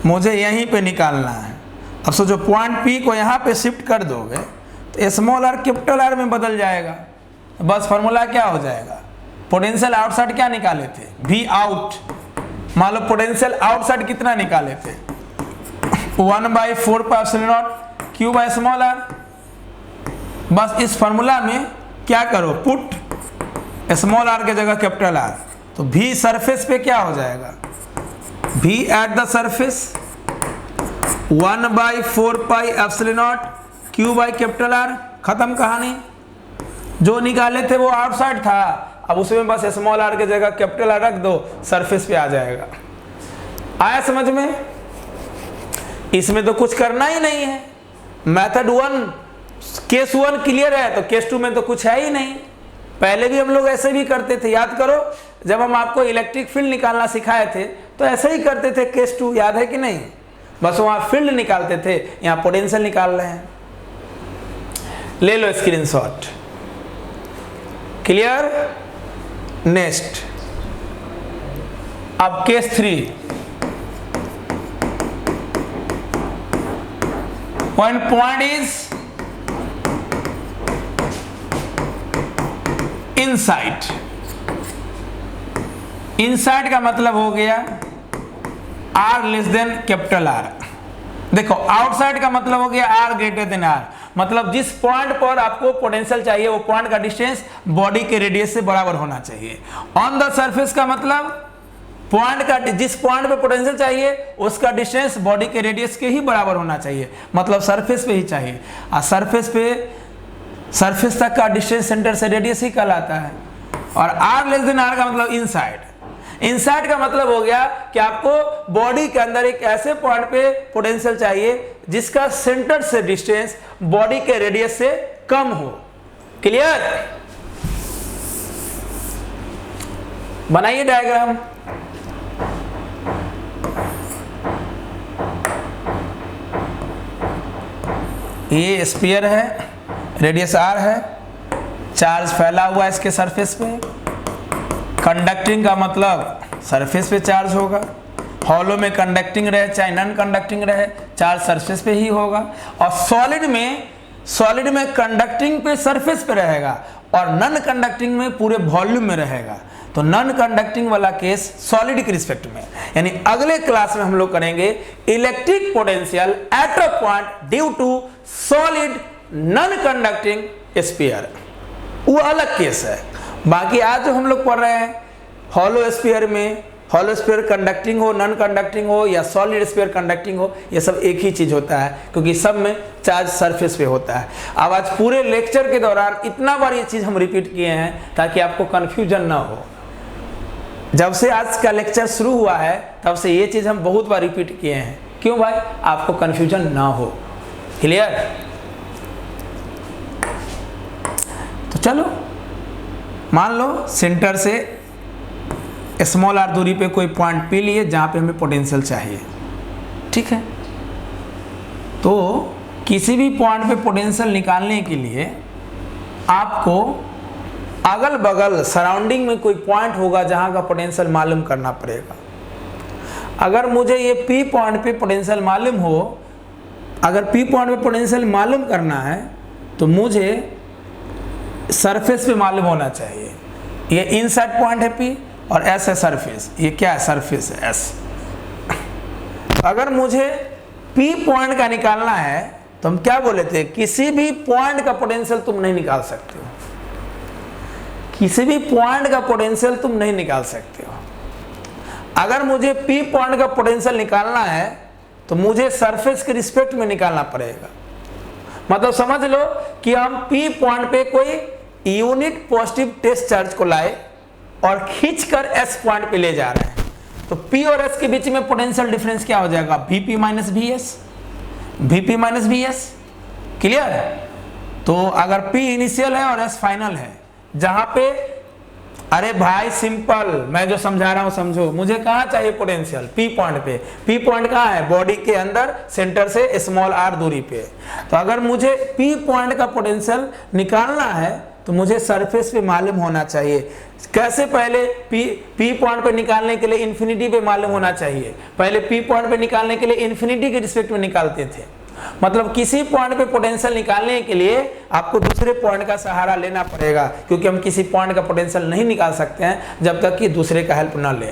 A: मुझे यहीं पे निकालना है। अब सोचो पॉइंट पी को यहाँ पे शिफ्ट कर दोगे तो स्मॉल आर कैपिटल आर में बदल जाएगा। बस फॉर्मूला क्या हो जाएगा, पोटेंशियल आउटसाइड क्या निकाले थे, वी आउट। मान लो पोटेंशियल आउटसाइड कितना निकाले थे, 1/4πε0 क्यू बाय स्मॉल आर। बस इस फॉर्मूला में क्या करो, पुट स्मॉल आर के जगह कैपिटल आर, तो भी सरफेस पे क्या हो जाएगा, V at the surface 1/4 pi epsilon not Q by capital R, खत्म कहानी। जो निकाले थे वो आउटसाइड था, अब उसमें बस स्मॉल r की जगह कैपिटल R रख दो, सरफेस पे आ जाएगा। आया समझ में? इसमें तो कुछ करना ही नहीं है। मेथड 1 केस 1 क्लियर है, तो केस 2 में तो कुछ है ही नहीं। पहले भी हम लोग ऐसे भी करते थे, याद करो जब हम आपको इलेक्ट्रिक फील्ड निकालना सिखाए थे तो ऐसे ही करते थे। केस 2 याद है कि नहीं? बस वहां फील्ड निकालते थे, यहां पोटेंशियल निकाल रहे हैं। ले लो स्क्रीनशॉट। क्लियर? नेक्स्ट, अब case 3। Point is inside. Inside का मतलब हो गया R less than capital R। देखो आउटसाइड का मतलब हो गया R ग्रेटर देन R, मतलब जिस पॉइंट पर आपको पोटेंशियल चाहिए वो पॉइंट का डिस्टेंस बॉडी के रेडियस से बराबर होना चाहिए। ऑन द सरफेस का मतलब पॉइंट का जिस पॉइंट पे पोटेंशियल चाहिए उसका डिस्टेंस बॉडी के रेडियस के ही बराबर होना चाहिए, मतलब सरफेस पे ही चाहिए। और सरफेस तक का डिस्टेंस सेंटर से रेडियस ही कहलाता है। और R लेस देन R का मतलब इनसाइड। इनसाइड का मतलब हो गया कि आपको बॉडी के अंदर एक ऐसे पॉइंट पे पोटेंशियल चाहिए जिसका सेंटर से डिस्टेंस बॉडी के रेडियस से कम हो। क्लियर? बनाइए डायग्राम। ये स्फीयर है, रेडियस R है, चार्ज फैला हुआ है इसके सरफेस पे। कंडक्टिंग का मतलब सरफेस पे चार्ज होगा। हॉलो में कंडक्टिंग रहे चाहे नॉन कंडक्टिंग रहे, चार्ज सरफेस पे ही होगा। और सॉलिड में कंडक्टिंग पे सरफेस पे रहेगा और नॉन कंडक्टिंग में पूरे वॉल्यूम में रहेगा। तो नॉन कंडक्टिंग वाला केस सॉलिड के रिस्पेक्ट में, यानी अगले क्लास में हम लोग करेंगे electric potential at a point due to solid non conducting sphere, वो अलग केस है। बाकी आज जो हम लोग पढ़ रहे हैं हॉलो स्फीयर में, हॉलो स्फीयर कंडक्टिंग हो, नॉन कंडक्टिंग हो या सॉलिड स्फीयर कंडक्टिंग हो, ये सब एक ही चीज होता है क्योंकि सब में चार्ज सरफेस पे होता है। अब आज पूरे लेक्चर के दौरान इतना बार ये चीज हम रिपीट किए हैं ताकि आपको कंफ्यूजन ना हो। जब से आज का लेक्चर शुरू हुआ है तब से ये चीज हम बहुत बार रिपीट किए हैं। क्यों भाई? आपको कंफ्यूजन ना हो। क्लियर? तो चलो मान लो सेंटर से स्मॉल r दूरी पे कोई पॉइंट P लिए जहां पे हमें पोटेंशियल चाहिए। ठीक है, तो किसी भी पॉइंट पे पोटेंशियल निकालने के लिए आपको अगल बगल सराउंडिंग में कोई पॉइंट होगा जहां का पोटेंशियल मालूम करना पड़ेगा। अगर मुझे ये P पॉइंट पे पोटेंशियल मालूम हो, अगर P पॉइंट पे पोटेंशियल मालूम करना है तो मुझे सरफेस पे मालूम होना चाहिए। ये इनसाइड पॉइंट है P और S है सरफेस। ये क्या है? सरफेस है S। अगर मुझे P पॉइंट का निकालना है तो हम क्या बोले थे? किसी भी पॉइंट का पोटेंशियल तुम नहीं निकाल सकते हो। किसी भी पॉइंट का पोटेंशियल तुम नहीं निकाल सकते हो। अगर मुझे P पॉइंट का पोटेंशियल निकालना है तो मुझे सरफेस के रिस्पेक्ट में निकालना पड़ेगा। मतलब समझ लो कि हम P पॉइंट पे कोई यूनिट पॉजिटिव टेस्ट चार्ज को लाए और खींचकर S पॉइंट पे ले जा रहे हैं, तो P और S के बीच में पोटेंशियल डिफरेंस क्या हो जाएगा? Vp minus Vs। Vp minus Vs। Clear? तो अगर P इनिशियल है और S फाइनल है, जहां पे अरे भाई सिंपल, मैं जो समझा रहा हूं समझो। मुझे कहां चाहिए पोटेंशियल? P पॉइंट पे। P पॉइंट कहां है? बॉडी के अंदर सेंटर से स्मॉल r दूरी पे। तो अगर मुझे P पॉइंट का पोटेंशियल निकालना है तो मुझे सरफेस पे मालूम होना चाहिए। कैसे? पहले P पॉइंट पे निकालने के लिए इन्फिनिटी पे मालूम होना चाहिए। पहले P पॉइंट पे निकालने के लिए इन्फिनिटी के रिस्पेक्ट में निकालते थे। मतलब किसी पॉइंट पे पोटेंशियल निकालने के लिए आपको दूसरे पॉइंट का सहारा लेना पड़ेगा, क्योंकि हम किसी पॉइंट का पोटेंशियल नहीं निकाल सकते हैं जब तक कि दूसरे का हेल्प ना ले।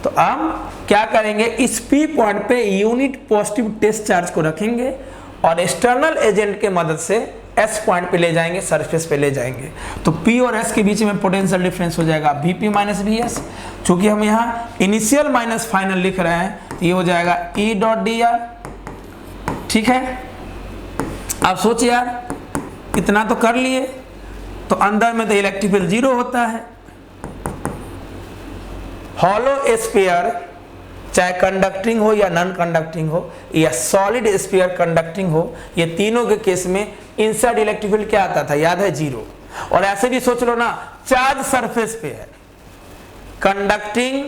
A: तो हम क्या करेंगे? इस P पॉइंट पे यूनिट पॉजिटिव टेस्ट चार्ज को रखेंगे और एक्सटर्नल एजेंट के मदद से एस पॉइंट पे ले जाएंगे, सरफेस पे ले जाएंगे, तो पी और एस के बीच में पोटेंशियल डिफरेंस हो जाएगा वीपी माइनस वी एस। चूंकि हम यहाँ इनिशियल माइनस फाइनल लिख रहे हैं तो ये हो जाएगा ई डॉट डी आर। ठीक है, अब सोच यार, इतना तो कर लिए, तो अंदर में तो इलेक्ट्रिक फील्ड 0 होता है। हॉलो स्फीयर चाहे कंडक्टिंग हो या नॉन कंडक्टिंग हो या सॉलिड स्फीयर कंडक्टिंग हो, ये तीनों के केस में इनसाइड इलेक्ट्रिक फील्ड क्या आता था, याद है, 0। और ऐसे भी सोच लो ना, चार्ज सरफेस पे है, conducting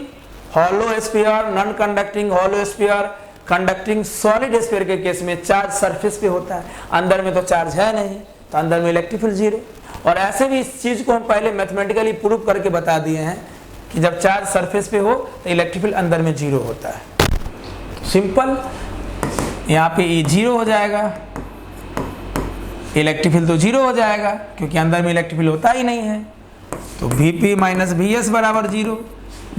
A: hollow sphere, non conducting hollow sphere, conducting solid sphere के केस में चार्ज सरफेस पे होता है, अंदर में तो चार्ज है नहीं, तो अंदर में इलेक्ट्रिक फील्ड 0। और ऐसे भी इस चीज को हम पहले मैथमेटिकली प्रूव करके बता दिए हैं कि जब चार्ज सरफेस पे हो तो इलेक्ट्रिक फील्ड अंदर में 0 होता है। सिंपल, यहाँ पे ये 0 हो जाएगा, इलेक्ट्रिक फील्ड तो 0 हो जाएगा क्योंकि अंदर में इलेक्ट्रिक फील्ड होता ही नहीं है। तो Vp माइनस वी एस बराबर 0,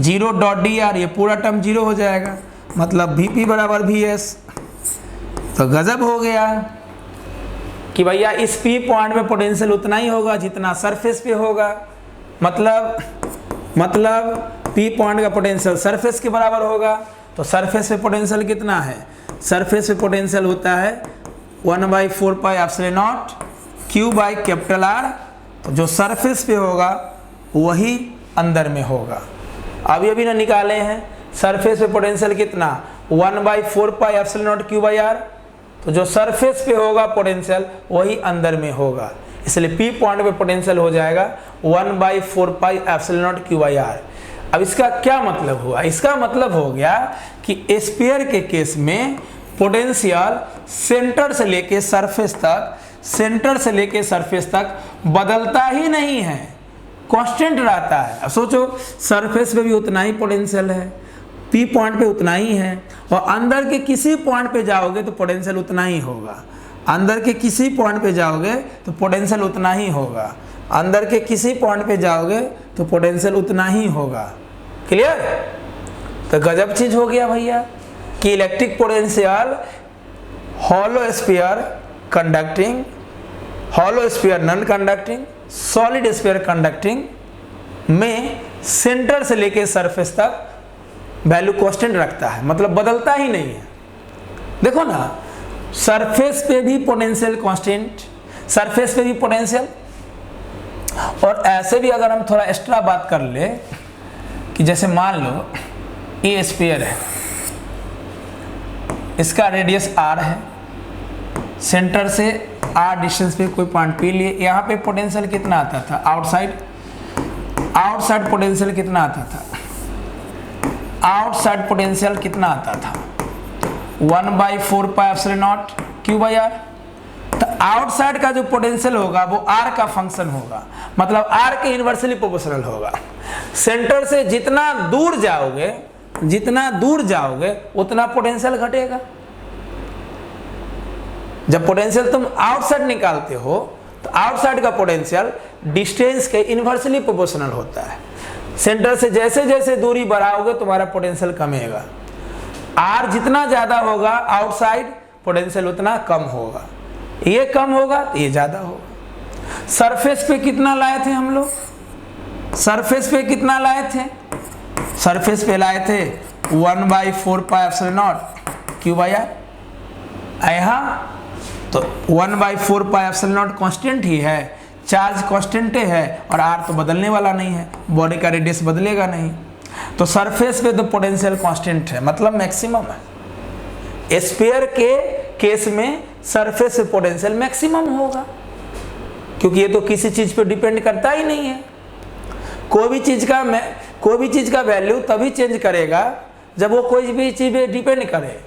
A: 0 डॉट डी आर, ये पूरा टर्म 0 हो जाएगा, मतलब Vp बराबर वी एस। तो गजब हो गया कि भैया इस P पॉइंट में पोटेंशियल उतना ही होगा जितना सरफेस पे होगा, मतलब P पॉइंट का पोटेंशियल सरफेस के बराबर होगा। तो सरफेस पे पोटेंशियल कितना है, सरफेस पे पोटेंशियल होता है 1/4 pi epsilon naught Q by capital R। तो जो सरफेस पे होगा वही अंदर में होगा। अभी अभी ना निकाले हैं, सरफेस पे पोटेंशियल कितना, 1/4 pi epsilon naught Q by R। तो जो सरफेस पे होगा पोटेंशियल वही अंदर में होगा, इसलिए P पॉइंट पे पोटेंशियल हो जाएगा 1/4 pi epsilon naught Q by R। अब इसका क्या मतलब हुआ, इसका मतलब हो गया कि स्फीयर के केस में पोटेंशियल सेंटर से लेके सरफेस तक, सेंटर से लेके सरफेस तक बदलता ही नहीं है, कांस्टेंट रहता है। अब सोचो, सरफेस पे भी उतना ही पोटेंशियल है, P पॉइंट पे उतना ही है, और अंदर के किसी पॉइंट पे जाओगे तो पोटेंशियल उतना ही होगा, अंदर के किसी पॉइंट पे जाओगे तो पोटेंशियल उतना ही होगा, अंदर के किसी पॉइंट पे जाओगे तो पोटेंशियल उतना ही होगा। क्लियर? तो गजब चीज हो गया भैया कि electric potential hollow sphere conducting, hollow sphere non conducting, solid sphere conducting में सेंटर से लेके सरफेस तक वैल्यू कांस्टेंट रखता है, मतलब बदलता ही नहीं है। देखो ना, सरफेस पे भी पोटेंशियल कांस्टेंट, सरफेस पे भी पोटेंशियल। और ऐसे भी अगर हम थोड़ा एक्स्ट्रा बात कर ले कि जैसे मान लो ये स्फीयर है, इसका रेडियस r है, सेंटर से r डिस्टेंस पे कोई पॉइंट P लिए, यहाँ पे पोटेंशियल कितना आता था, आउटसाइड पोटेंशियल कितना आता था, आउटसाइड पोटेंशियल कितना आता था 1/4 pi epsilon naught Q by R। तो आउटसाइड का जो पोटेंशियल होगा वो R का फंक्शन होगा, मतलब R के इनवर्सली प्रोपोर्शनल होगा। सेंटर से जितना दूर जाओगे उतना पोटेंशियल घटेगा। जब पोटेंशियल तुम आउटसाइड निकालते हो तो आउटसाइड का पोटेंशियल डिस्टेंस के इनवर्सली प्रोपोर्शनल होता है। सेंटर से जैसे जैसे दूरी बढ़ाओगे तुम्हारा पोटेंशियल कमेगा, R जितना ज्यादा होगा आउटसाइड पोटेंशियल उतना कम होगा, ये कम होगा तो ये ज्यादा होगा। सरफेस पे कितना लाए थे हम लोग, सरफेस पे कितना लाए थे, सरफेस पे लाए थे 1/4 pi epsilon naught Q by R। यहाँ तो 1/4 पाई एप्सिलॉन नॉट कांस्टेंट ही है, चार्ज कांस्टेंट है, और R तो बदलने वाला नहीं है, बॉडी का रेडियस बदलेगा नहीं। तो सरफेस पे तो पोटेंशियल कांस्टेंट है, मतलब मैक्सिमम है। स्फीयर के केस में सरफेस पे पोटेंशियल मैक्सिमम होगा, क्योंकि ये तो किसी चीज पे डिपेंड करता ही नहीं है। कोई भी चीज का वैल्यू तभी चेंज करेगा जब वो कोई भी चीज पे डिपेंड करे।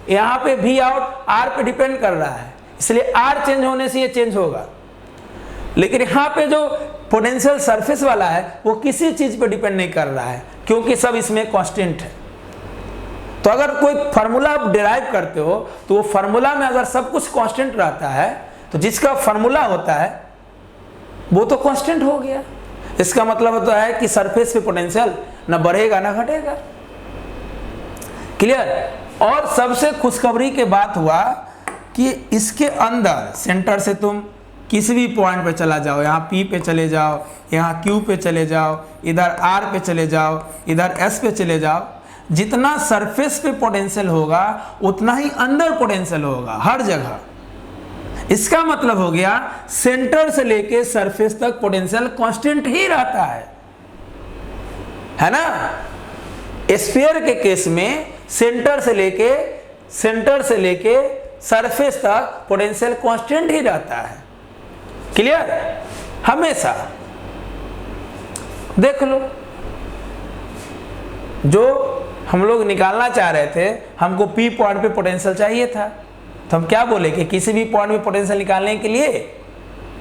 A: यहाँ पे V आउट R पे डिपेंड कर रहा है, इसलिए R चेंज होने से ये चेंज होगा। लेकिन यहाँ पे जो पोटेंशियल सरफेस वाला है वो किसी चीज पे डिपेंड नहीं कर रहा है, क्योंकि सब इसमें कांस्टेंट है। तो अगर कोई फार्मूला आप डिराइव करते हो तो वो फार्मूला में अगर सब कुछ कांस्टेंट रहता है तो जिसका फार्मूला होता है वो तो कांस्टेंट हो गया। इसका मतलब होता है कि सरफेस पे पोटेंशियल ना बढ़ेगा ना घटेगा। क्लियर? और सबसे खुशखबरी के बात हुआ कि इसके अंदर सेंटर से तुम किसी भी पॉइंट पे चला जाओ, यहाँ P पे चले जाओ, यहाँ Q पे चले जाओ, इधर R पे चले जाओ, इधर S पे चले जाओ, जितना सरफेस पे पोटेंशियल होगा उतना ही अंदर पोटेंशियल होगा हर जगह। इसका मतलब हो गया सेंटर से लेके सरफेस तक पोटेंशियल कांस्टेंट ही रहता है ना। स्फीयर के केस में सेंटर से लेके सरफेस तक पोटेंशियल कांस्टेंट ही रहता है। क्लियर? हमेशा देख लो, जो हम लोग निकालना चाह रहे थे, हमको P पॉइंट पे पोटेंशियल चाहिए था, तो हम क्या बोले कि किसी भी पॉइंट पे पोटेंशियल निकालने के लिए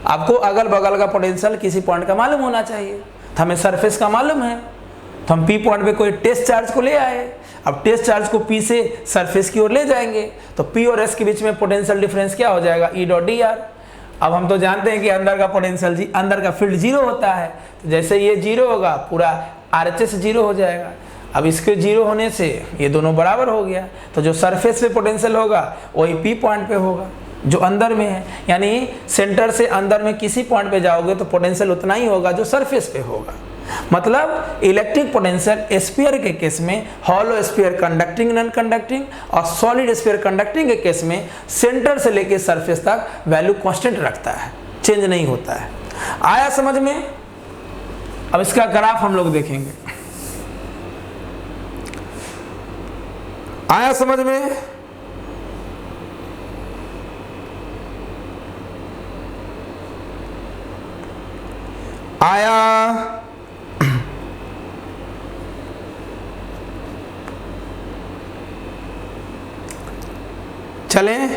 A: आपको अगल बगल का पोटेंशियल किसी पॉइंट का मालूम होना चाहिए। तो हमें सरफेस का मालूम है, तो हम P पॉइंट पे कोई टेस्ट चार्ज को ले आए। अब टेस्ट चार्ज को P से सरफेस की ओर ले जाएंगे, तो P और S के बीच में पोटेंशियल डिफरेंस क्या हो जाएगा? E dot D R. अब हम तो जानते हैं कि अंदर का पोटेंशियल, अंदर का फील्ड जीरो होता है, तो जैसे ये जीरो होगा पूरा RHS जीरो हो जाएगा। अब इसके जीरो होने से ये दोनों बराबर हो गया, तो जो सरफेस पे पोटेंशियल होगा वही P पॉइंट पे होगा जो अंदर में है। यानी सेंटर से अंदर में किसी पॉइंट पे जाओगे तो पोटेंशियल उतना ही होगा जो सरफेस पे होगा। मतलब इलेक्ट्रिक पोटेंशियल स्फीयर के केस में, hollow sphere conducting non conducting और सॉलिड स्फीयर कंडक्टिंग के केस में सेंटर से लेके सरफेस तक वैल्यू कांस्टेंट रखता है, चेंज नहीं होता है। आया समझ में? अब इसका ग्राफ हम लोग देखेंगे। आया समझ में? आया? चलें?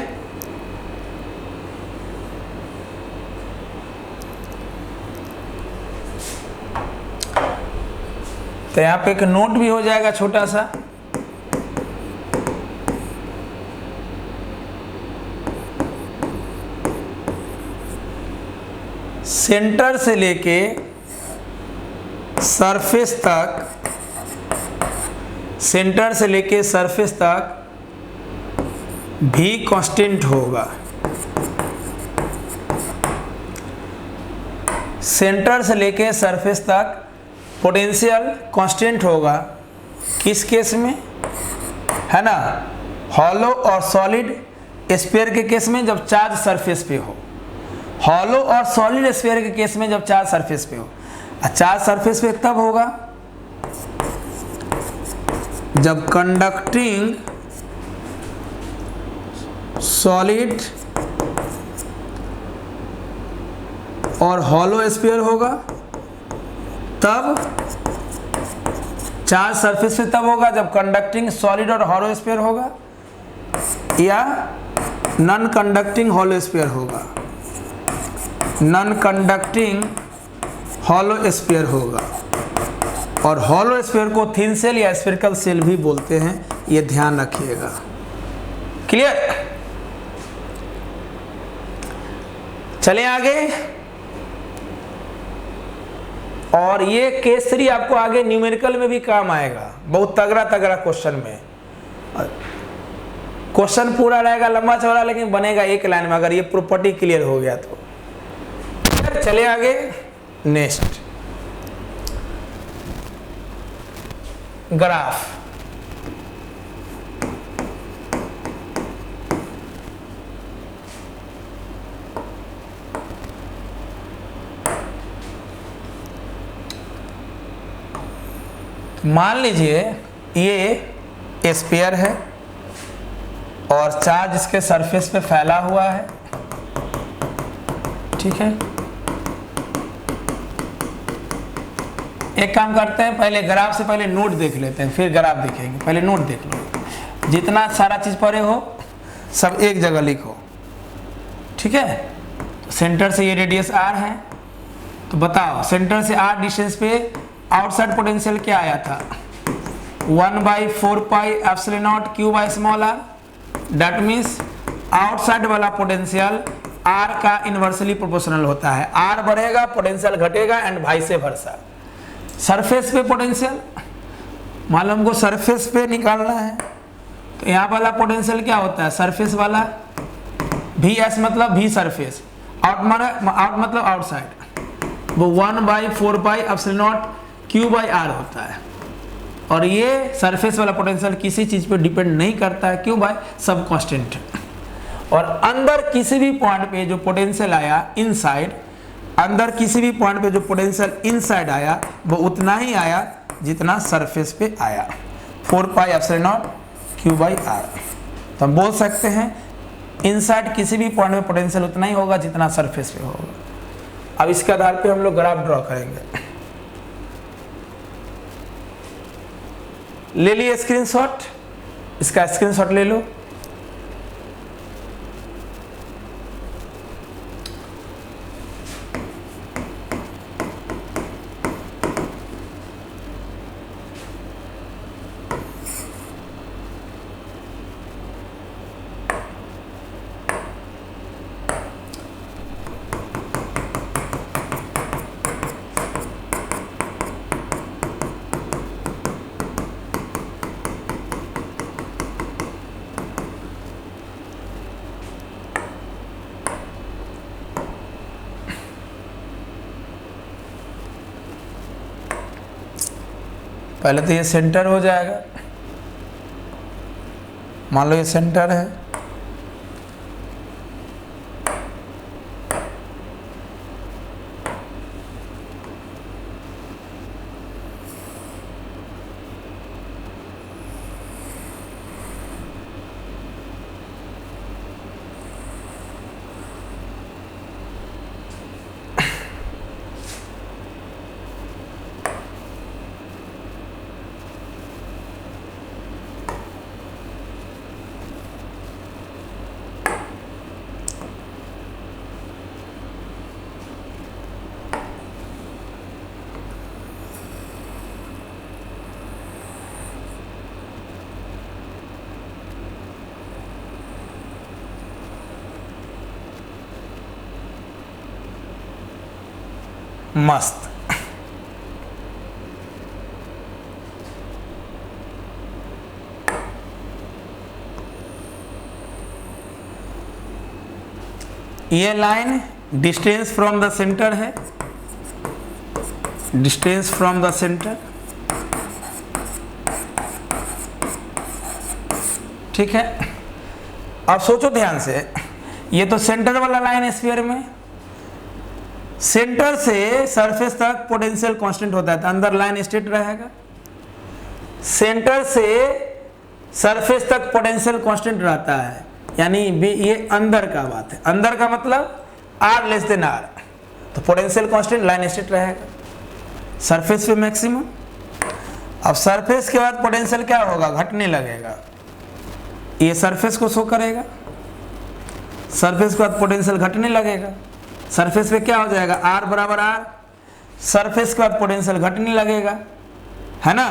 A: तो यहाँ पे एक नोट भी हो जाएगा छोटा सा। सेंटर से लेके सरफेस तक, सेंटर से लेके सरफेस तक भी कांस्टेंट होगा। सेंटर से लेके सरफेस तक पोटेंशियल कांस्टेंट होगा। किस केस में? है ना, हॉलो और सॉलिड स्फीयर के केस में जब चार्ज सरफेस पे हो। हॉलो और सॉलिड स्फीयर के केस में जब चार्ज सरफेस पे हो। चार्ज सरफेस पे तब होगा जब कंडक्टिंग सॉलिड और हॉलो स्फीयर होगा, तब चार्ज सरफेस पे तब होगा जब कंडक्टिंग सॉलिड और हॉलो स्फीयर होगा, या नॉन कंडक्टिंग हॉलो स्फीयर होगा। नॉन कंडक्टिंग हॉलो स्फीयर होगा। और हॉलो स्फीयर को थिन सेल या स्फेरिकल सेल भी बोलते हैं, ये ध्यान रखिएगा। क्लियर? चलें आगे। और ये केस 3 आपको आगे न्यूमेरिकल में भी काम आएगा, बहुत तगड़ा तगड़ा क्वेश्चन में। क्वेश्चन पूरा रहेगा लंबा चौड़ा, लेकिन बनेगा एक लाइन में अगर ये प्रॉपर्टी क्लियर हो गया तो। चले आगे। Next graph. मान लीजिए ये स्फीयर है और चार्ज इसके सरफेस पे फैला हुआ है, ठीक है। एक काम करते हैं, पहले ग्राफ से पहले नोट देख लेते हैं, फिर ग्राफ देखेंगे। पहले नोट देख लो, जितना सारा चीज पढ़े हो सब एक जगह लिखो, ठीक है। सेंटर से ये रेडियस r है, तो बताओ सेंटर से r डिस्टेंस पे आउटसाइड पोटेंशियल क्या आया था? 1/4 pi epsilon naught q by small r। That means outside वाला पोटेंशियल r का इनवर्सली प्रोपोर्शनल होता है। r बढ़ेगा पोटेंशियल घटेगा एंड वाइस वर्सा। सरफेस पे पोटेंशियल मान लो हमको सरफेस पे निकालना है, तो यहाँ वाला पोटेंशियल क्या होता है? सरफेस वाला Vs मतलब V सरफेस, आउट मतलब आउटसाइड, वो 1/4πε0 Q/r होता है। और ये सरफेस वाला पोटेंशियल किसी चीज पे डिपेंड नहीं करता है, क्यों भाई, सब कांस्टेंट है। और अंदर किसी भी पॉइंट पे जो पोटेंशियल आया इनसाइड, अंदर किसी भी पॉइंट पे जो पोटेंशियल इनसाइड आया वो उतना ही आया जितना सरफेस पे आया, 4πε0 Q/r। तो हम बोल सकते हैं इनसाइड किसी भी पॉइंट में पोटेंशियल उतना ही होगा जितना सरफेस पे होगा। अब इसके आधार पे हम लोग ग्राफ ड्रॉ करेंगे। ले लिए स्क्रीनशॉट, इसका स्क्रीनशॉट ले लो। पहले तो ये सेंटर हो जाएगा, मान लो ये सेंटर है, मस्त। ये line distance from the centre है, डिस्टेंस फ्रॉम द सेंटर, ठीक है। अब सोचो ध्यान से, ये तो सेंटर वाला लाइन है स्फीयर में, सेंटर से सरफेस तक पोटेंशियल कांस्टेंट होता है तो अंदर लाइन स्ट्रेट रहेगा, सेंटर से सरफेस तक पोटेंशियल कांस्टेंट रहता है, यानी ये अंदर का बात है, अंदर का मतलब r लेस देन r, तो पोटेंशियल कांस्टेंट लाइन स्ट्रेट रहेगा सरफेस पे मैक्सिमम। अब सरफेस के बाद पोटेंशियल क्या होगा, घटने लगेगा, ये सरफेस को शो करेगा, सरफेस के बाद पोटेंशियल घटने लगेगा, सरफेस पे क्या हो जाएगा, r बराबर r, सरफेस के बाद पोटेंशियल घटने लगेगा, है ना।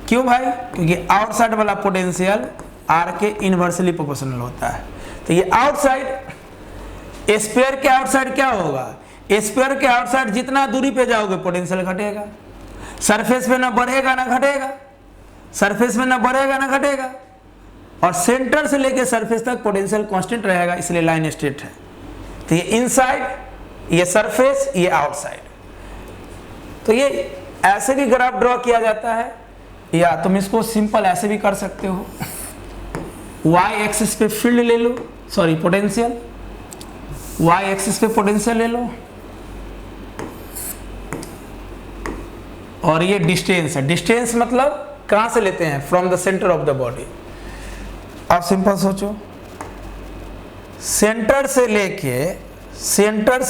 A: क्यों भाई, क्योंकि आउटसाइड वाला पोटेंशियल r के इनवर्सली प्रोपोर्शनल होता है। तो ये आउटसाइड, स्फीयर के आउटसाइड क्या होगा, स्फीयर के आउटसाइड जितना दूरी पे जाओगे पोटेंशियल घटेगा, सरफेस पे ना बढ़ेगा ना घटेगा, सरफेस में ना बढ़ेगा ना घटेगा, और सेंटर से लेके सरफेस तक पोटेंशियल कांस्टेंट रहेगा, इसलिए लाइन स्ट्रेट है। तो ये इनसाइड, ये सरफेस, ये आउटसाइड। तो ये ऐसे भी ग्राफ ड्रॉ किया जाता है, या तुम इसको सिंपल ऐसे भी कर सकते हो, y एक्सिस पे फील्ड ले लो, सॉरी पोटेंशियल, y एक्सिस पे पोटेंशियल ले लो, और ये डिस्टेंस है, डिस्टेंस मतलब कहां से लेते हैं, from the centre of the body. अब सिंपल सोचो, सेंटर से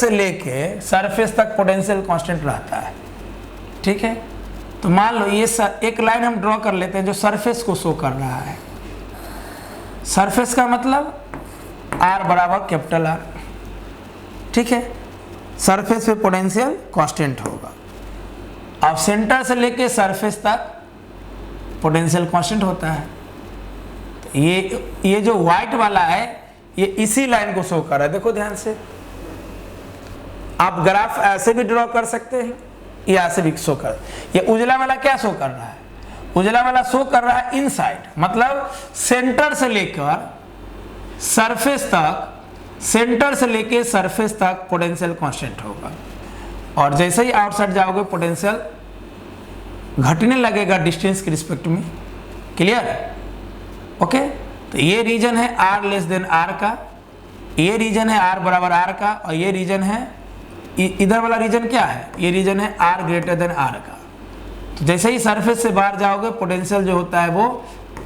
A: लेके सरफेस तक पोटेंशियल कांस्टेंट रहता है, ठीक है। तो मान लो ये एक लाइन हम ड्रॉ कर लेते हैं जो सरफेस को शो कर रहा है, सरफेस का मतलब r बराबर कैपिटल R, ठीक है, सरफेस पे पोटेंशियल कांस्टेंट होगा। अब सेंटर से लेके सरफेस तक पोटेंशियल कांस्टेंट होता है। ये जो व्हाइट वाला है ये इसी लाइन को शो कर रहा है, देखो ध्यान से। आप ग्राफ ऐसे भी ड्रॉ कर सकते हैं, या ऐसे भी शो कर, ये उजला वाला क्या शो कर रहा है, उजला वाला शो कर रहा है इनसाइड, मतलब सेंटर से लेकर सरफेस तक सेंटर से लेके सरफेस तक पोटेंशियल कांस्टेंट होगा, और जैसे ही आउटसाइड जाओगे पोटेंशियल घटने लगेगा डिस्टेंस के रिस्पेक्ट में। क्लियर? ओके, तो ये रीजन है r लेस देन r का, ये रीजन है r बराबर r का, और ये रीजन है, इधर वाला रीजन क्या है, ये रीजन है r ग्रेटर देन r का। तो जैसे ही सरफेस से बाहर जाओगे पोटेंशियल जो होता है वो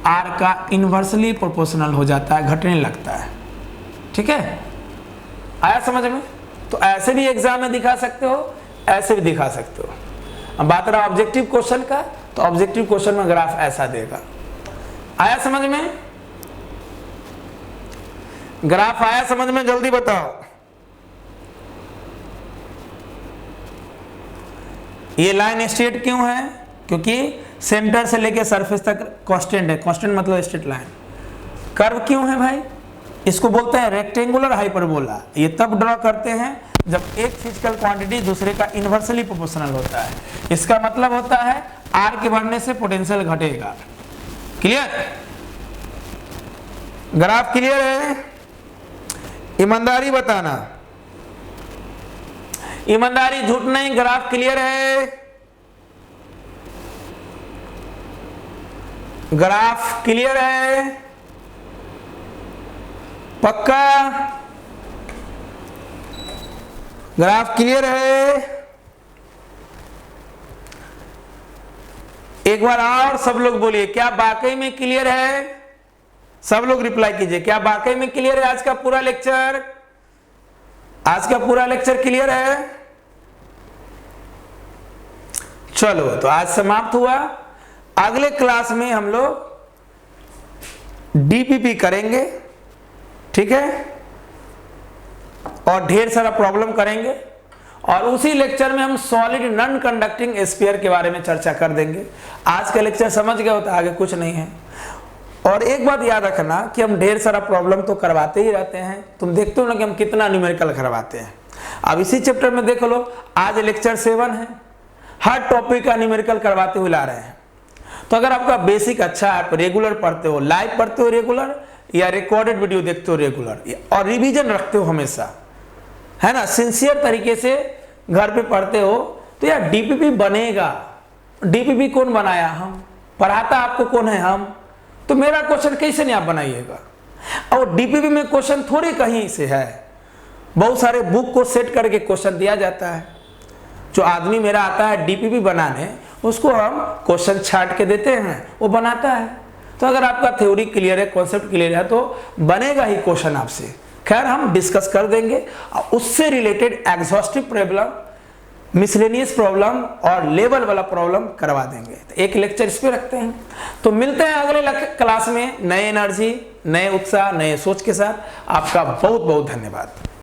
A: r का इन्वर्सली प्रोपोर्शनल हो जाता है, घटने लगता है। ठीक है, आया समझ में? तो ऐसे भी एग्जाम में दिखा सकते हो, ऐसे भी दिखा सकते हो। अब बात रहा ऑब्जेक्टिव क्वेश्चन का, तो ऑब्जेक्टिव क्वेश्चन में ग्राफ ऐसा देगा। आया समझ में? ग्राफ आया समझ में? जल्दी बताओ। ये लाइन स्ट्रेट क्यों है? क्योंकि सेंटर से लेके सरफेस तक कांस्टेंट है, कांस्टेंट मतलब स्ट्रेट लाइन। कर्व क्यों है भाई? इसको बोलते हैं रेक्टेंगुलर हाइपरबोला। ये तब ड्रॉ करते हैं जब एक फिजिकल क्वांटिटी दूसरे का इन्वर्सली प्रोपोर्शनल होता है। इसका मतलब होता है r के बढ़ने से पोटेंशियल घटेगा। क्लियर? ग्राफ क्लियर है? ईमानदारी बताना, ईमानदारी झूठ नहीं। ग्राफ क्लियर है? ग्राफ क्लियर है? पक्का? ग्राफ क्लियर है? एक बार और सब लोग बोलिए, क्या वाकई में क्लियर है? सब लोग रिप्लाई कीजिए, क्या वाकई में क्लियर है? आज का पूरा लेक्चर, आज का पूरा लेक्चर क्लियर है? चलो, तो आज समाप्त हुआ। अगले क्लास में हम लोग डीपीपी करेंगे, ठीक है, और ढेर सारा प्रॉब्लम करेंगे, और उसी लेक्चर में हम सॉलिड नॉन कंडक्टिंग स्फीयर के बारे में चर्चा कर देंगे। आज का लेक्चर समझ गए हो तो आगे कुछ नहीं है। और एक बात याद रखना कि हम ढेर सारा प्रॉब्लम तो करवाते ही रहते हैं। तुम देखते हो ना कि हम कितना न्यूमेरिकल करवाते हैं। अब इसी चैप्टर में देख लो, आज लेक्चर 7 है, हर टॉपिक का न्यूमेरिकल करवाते हुए ला रहे हैं। तो अगर आपका बेसिक अच्छा है, आप रेगुलर पढ़ते हो, लाइव पढ़ते हो रेगुलर, या रिकॉर्डेड वीडियो देखते हो रेगुलर, और रिवीजन रखते हो हमेशा, है ना, सिंसियर तरीके से घर पे पढ़ते हो, तो यार डीपीपी बनेगा। डीपीपी कौन बनाया? हम। पढ़ाता आपको कौन है? हम। तो मेरा क्वेश्चन कैसे नहीं आप बनाइएगा? और डीपीपी में क्वेश्चन थोड़ी कहीं से है, बहुत सारे बुक को सेट करके क्वेश्चन दिया जाता है। जो आदमी मेरा आता है डीपीपी बनाने, उसको हम क्वेश्चन छाट के देते हैं, वो बनाता है। तो अगर आपका थ्योरी क्लियर है, कॉन्सेप्ट क्लियर है, तो बनेगा ही क्वेश्चन आपसे। खैर, हम डिस्कस कर देंगे, उससे related exhaustive problem, miscellaneous problem और लेवल वाला प्रॉब्लम करवा देंगे। तो एक लेक्चर इस पे रखते हैं। तो मिलते हैं अगले क्लास में नए एनर्जी, नए उत्साह, नए सोच के साथ। आपका बहुत बहुत धन्यवाद।